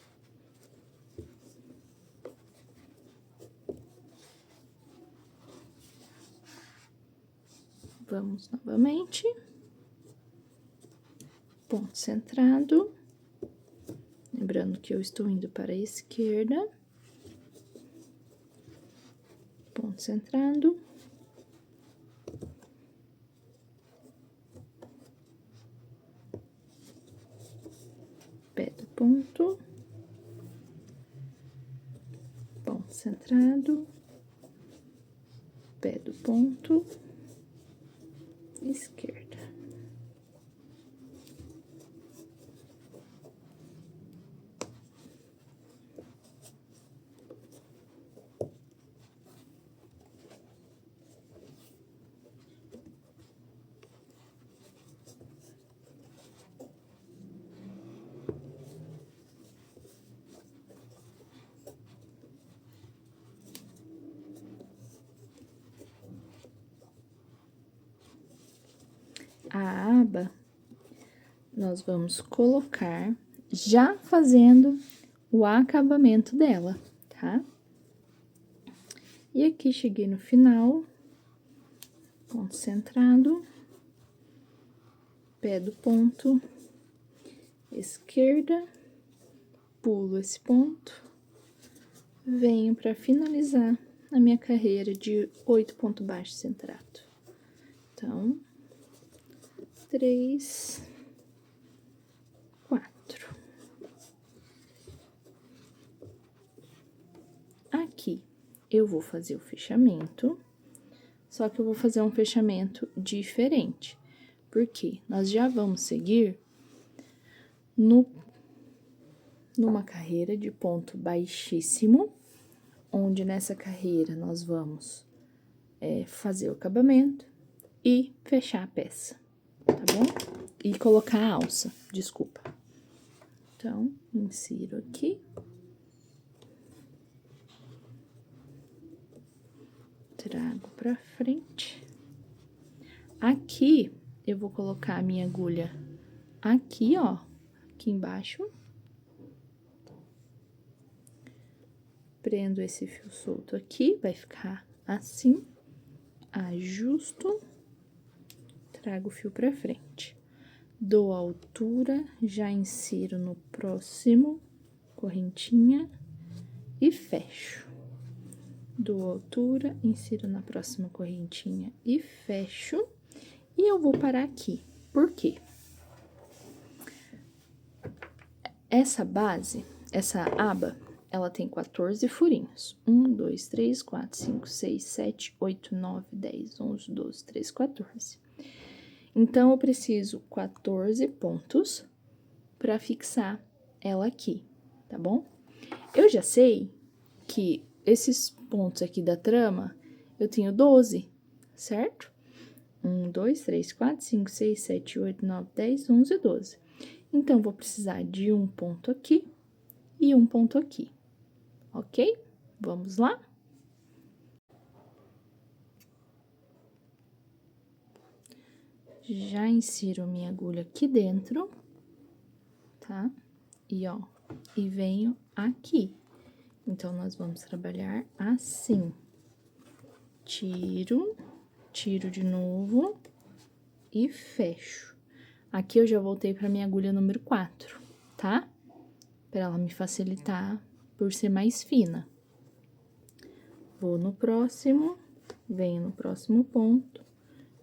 [SPEAKER 1] Vamos novamente. Ponto centrado. Lembrando que eu estou indo para a esquerda. Ponto centrado. Pé do ponto. Ponto centrado. Pé do ponto. Esquerda. A aba, nós vamos colocar já fazendo o acabamento dela, tá? E aqui cheguei no final, ponto centrado, pé do ponto, esquerda, pulo esse ponto, venho para finalizar a minha carreira de 8 pontos baixos centrado. Então, 3, 4. Aqui, eu vou fazer o fechamento, só que eu vou fazer um fechamento diferente, porque nós já vamos seguir numa carreira de ponto baixíssimo, onde nessa carreira nós vamos fazer o acabamento e fechar a peça, tá bom? E colocar a alça, desculpa. Então, insiro aqui. Trago pra frente. Aqui, eu vou colocar a minha agulha aqui, ó, aqui embaixo. Prendo esse fio solto aqui, vai ficar assim. Ajusto. Trago o fio pra frente. Dou a altura, já insiro no próximo, correntinha, e fecho. Dou a altura, insiro na próxima correntinha e fecho. E eu vou parar aqui. Por quê? Essa base, essa aba, ela tem 14 furinhos. 1, 2, 3, 4, 5, 6, 7, 8, 9, 10, 11, 12, 13, 14. Então, eu preciso 14 pontos para fixar ela aqui, tá bom? Eu já sei que esses pontos aqui da trama, eu tenho 12, certo? 1, 2, 3, 4, 5, 6, 7, 8, 9, 10, 11, 12. Então, vou precisar de um ponto aqui e um ponto aqui, ok? Vamos lá? Já insiro minha agulha aqui dentro, tá? E, ó, e venho aqui. Então, nós vamos trabalhar assim. Tiro, tiro de novo e fecho. Aqui eu já voltei pra minha agulha número 4, tá? Pra ela me facilitar por ser mais fina. Vou no próximo, venho no próximo ponto,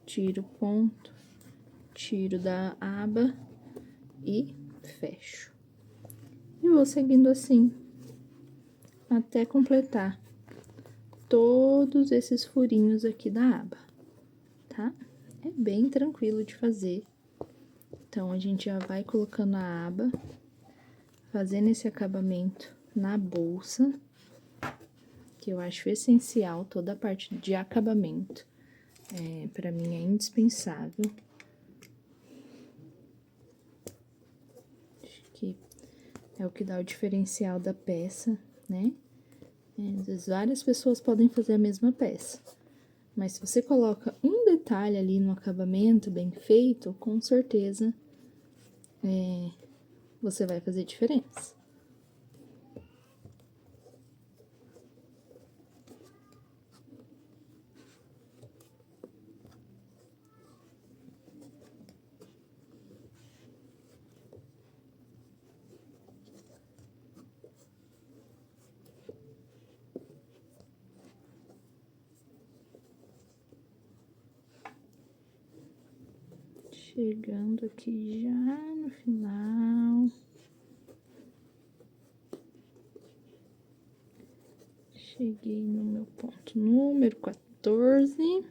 [SPEAKER 1] tiro o ponto, tiro da aba e fecho. E vou seguindo assim, até completar todos esses furinhos aqui da aba, tá? É bem tranquilo de fazer. Então, a gente já vai colocando a aba, fazendo esse acabamento na bolsa, que eu acho essencial, toda a parte de acabamento, pra mim é indispensável. Acho que é o que dá o diferencial da peça, né? Às vezes, várias pessoas podem fazer a mesma peça, mas se você coloca um detalhe ali no acabamento bem feito, com certeza você vai fazer diferença. Chegando aqui já no final. Cheguei no meu ponto número 14.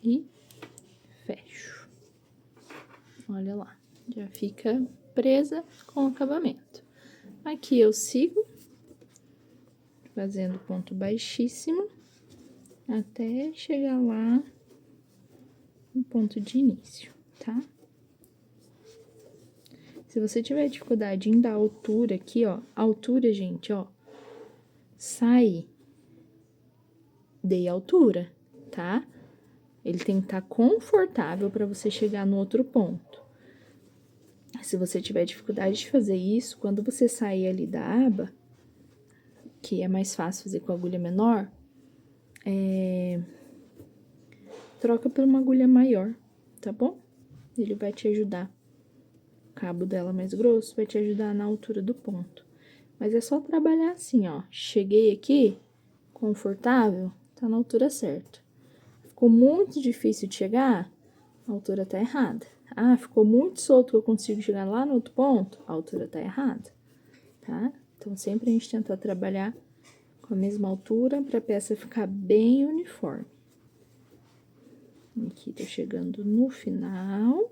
[SPEAKER 1] E fecho. Olha lá, já fica presa com o acabamento. Aqui eu sigo fazendo ponto baixíssimo até chegar lá no ponto de início, tá? Se você tiver dificuldade em dar altura aqui, ó, altura, gente, ó, sai, dei altura, tá? Ele tem que estar confortável para você chegar no outro ponto. Se você tiver dificuldade de fazer isso, quando você sair ali da aba, que é mais fácil fazer com agulha menor, troca por uma agulha maior, tá bom? Ele vai te ajudar. O cabo dela mais grosso vai te ajudar na altura do ponto. Mas é só trabalhar assim, ó. Cheguei aqui, confortável, tá na altura certa. Ficou muito difícil de chegar, a altura tá errada. Ah, ficou muito solto que eu consigo chegar lá no outro ponto, a altura tá errada, tá? Então, sempre a gente tenta trabalhar com a mesma altura pra peça ficar bem uniforme. Aqui, tô chegando no final.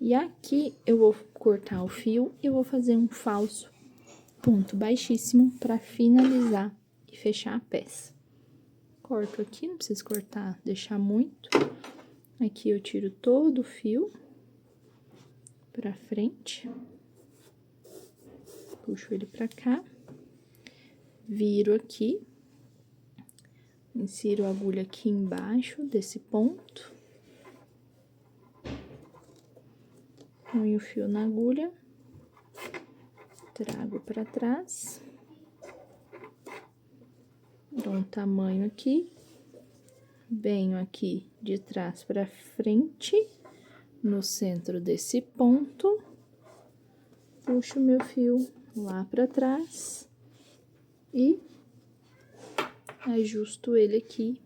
[SPEAKER 1] E aqui, eu vou cortar o fio e vou fazer um falso ponto baixíssimo pra finalizar e fechar a peça. Corto aqui, não precisa cortar, deixar muito. Aqui eu tiro todo o fio pra frente. Puxo ele pra cá. Viro aqui. Insiro a agulha aqui embaixo desse ponto. Ponho o fio na agulha. Trago pra trás. Dou um tamanho aqui. Venho aqui de trás pra frente, no centro desse ponto. Puxo meu fio lá pra trás e ajusto ele aqui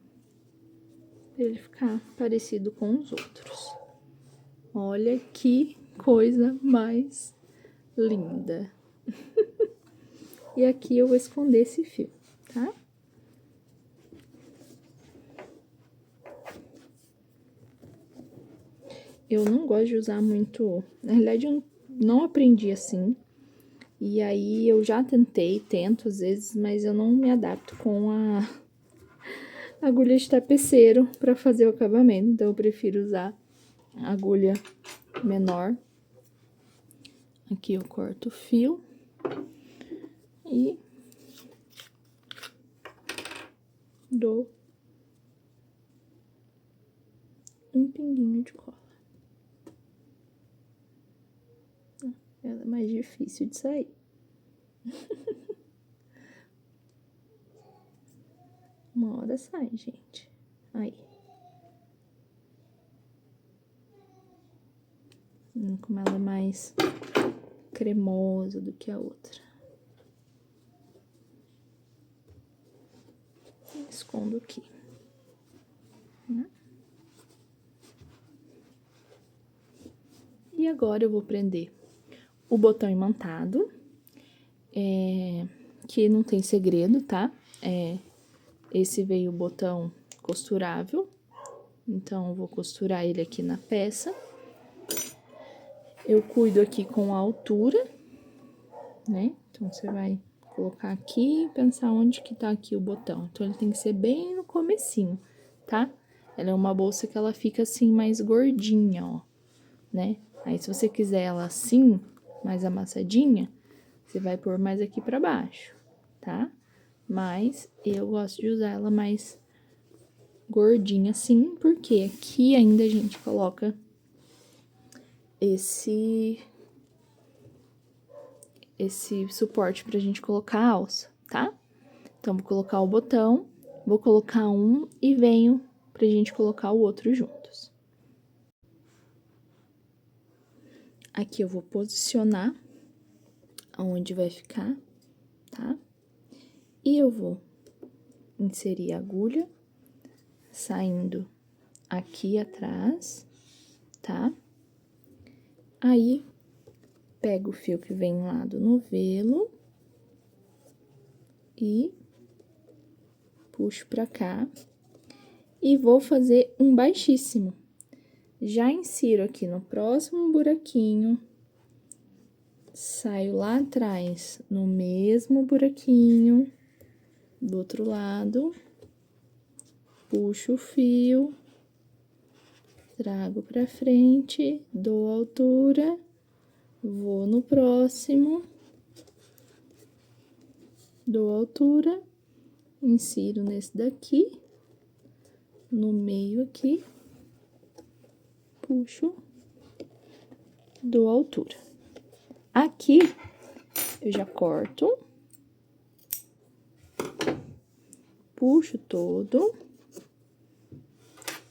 [SPEAKER 1] pra ele ficar parecido com os outros. Olha que coisa mais linda. E aqui eu vou esconder esse fio, tá? Eu não gosto de usar muito... Na realidade, eu não aprendi assim. E aí, eu já tento às vezes, mas eu não me adapto com a agulha de tapeceiro pra fazer o acabamento. Então, eu prefiro usar a agulha menor. Aqui eu corto o fio. E dou um pinguinho de cola. Ela é mais difícil de sair. Uma hora sai, gente. Aí. Como ela é mais cremosa do que a outra. Escondo aqui. Né? E agora eu vou prender o botão imantado, que não tem segredo, tá? Esse veio o botão costurável, então eu vou costurar ele aqui na peça. Eu cuido aqui com a altura, né? Então, você vai colocar aqui e pensar onde que tá aqui o botão. Então, ele tem que ser bem no comecinho, tá? Ela é uma bolsa que ela fica assim mais gordinha, ó, né? Aí, se você quiser ela assim, mais amassadinha, você vai pôr mais aqui pra baixo, tá? Mas eu gosto de usar ela mais gordinha assim, porque aqui ainda a gente coloca esse suporte pra gente colocar a alça, tá? Então, vou colocar o botão, vou colocar um e venho pra gente colocar o outro juntos. Aqui eu vou posicionar aonde vai ficar, tá? E eu vou inserir a agulha, saindo aqui atrás, tá? Aí, pego o fio que vem lá do novelo e puxo pra cá e vou fazer um baixíssimo. Já insiro aqui no próximo buraquinho, saio lá atrás no mesmo buraquinho, do outro lado, puxo o fio, trago pra frente, dou altura, vou no próximo, dou altura, insiro nesse daqui, no meio aqui, puxo, dou altura. Aqui, eu já corto, puxo todo,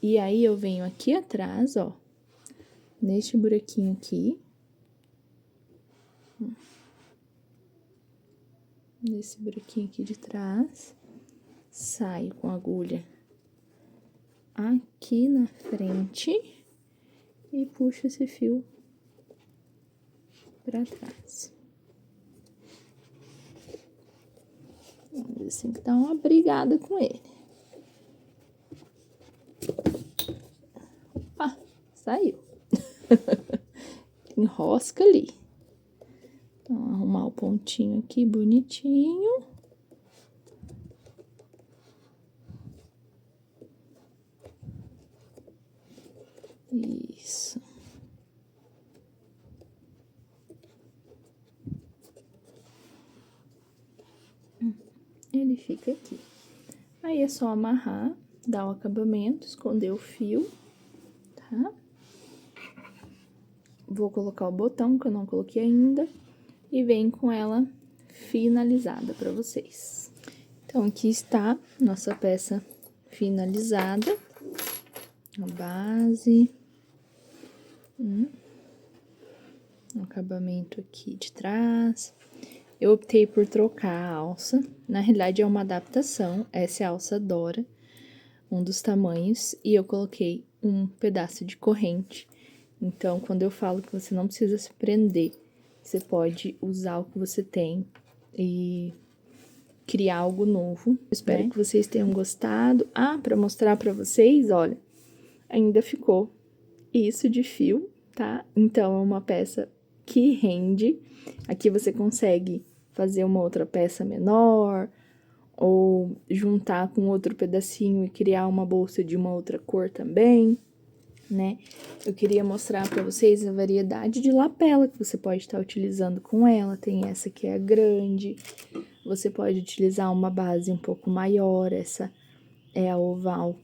[SPEAKER 1] e aí eu venho aqui atrás, ó, neste buraquinho aqui, nesse buraquinho aqui de trás, saio com a agulha aqui na frente e puxo esse fio pra trás. Assim que dá uma brigada com ele. Opa, saiu. Enrosca ali. Então, arrumar o pontinho aqui bonitinho. Isso. Ele fica aqui. Aí, é só amarrar, dar o acabamento, esconder o fio, tá? Vou colocar o botão, que eu não coloquei ainda, e vem com ela finalizada pra vocês. Então, aqui está nossa peça finalizada. A base. O acabamento aqui de trás. Eu optei por trocar a alça. Na realidade, é uma adaptação. Essa é a alça Dora, um dos tamanhos. E eu coloquei um pedaço de corrente. Então, quando eu falo que você não precisa se prender, você pode usar o que você tem e criar algo novo. Espero que vocês tenham gostado. Ah, pra mostrar pra vocês, olha, ainda ficou isso de fio, tá? Então, é uma peça que rende. Aqui você consegue fazer uma outra peça menor, ou juntar com outro pedacinho e criar uma bolsa de uma outra cor também, né? Eu queria mostrar pra vocês a variedade de lapela que você pode estar utilizando com ela. Tem essa que é a grande, você pode utilizar uma base um pouco maior, essa é a oval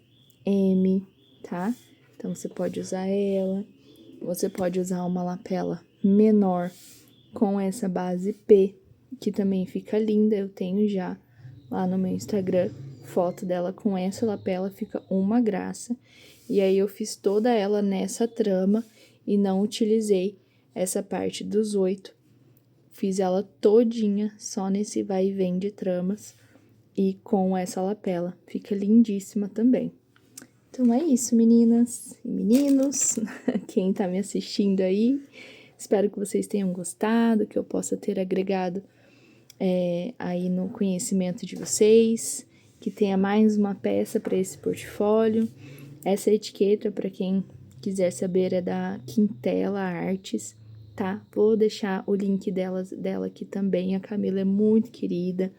[SPEAKER 1] M, tá? Então, você pode usar ela. Você pode usar uma lapela menor com essa base P, que também fica linda. Eu tenho já lá no meu Instagram foto dela com essa lapela, fica uma graça. E aí, eu fiz toda ela nessa trama e não utilizei essa parte dos 8. Fiz ela todinha só nesse vai e vem de tramas e com essa lapela. Fica lindíssima também. Então, é isso, meninas e meninos, quem tá me assistindo aí. Espero que vocês tenham gostado, que eu possa ter agregado aí no conhecimento de vocês, que tenha mais uma peça para esse portfólio. Essa etiqueta, para quem quiser saber, é da Quintela Artes, tá? Vou deixar o link dela aqui também. A Camila é muito querida,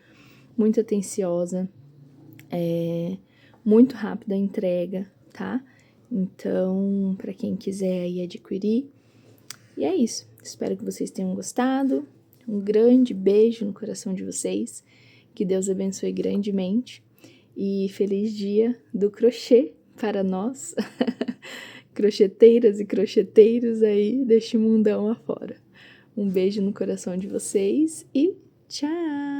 [SPEAKER 1] muito atenciosa, muito rápida a entrega, tá? Então, para quem quiser aí adquirir. E é isso. Espero que vocês tenham gostado. Um grande beijo no coração de vocês. Que Deus abençoe grandemente. E feliz dia do crochê para nós, crocheteiras e crocheteiros aí deste mundão afora. Um beijo no coração de vocês e tchau!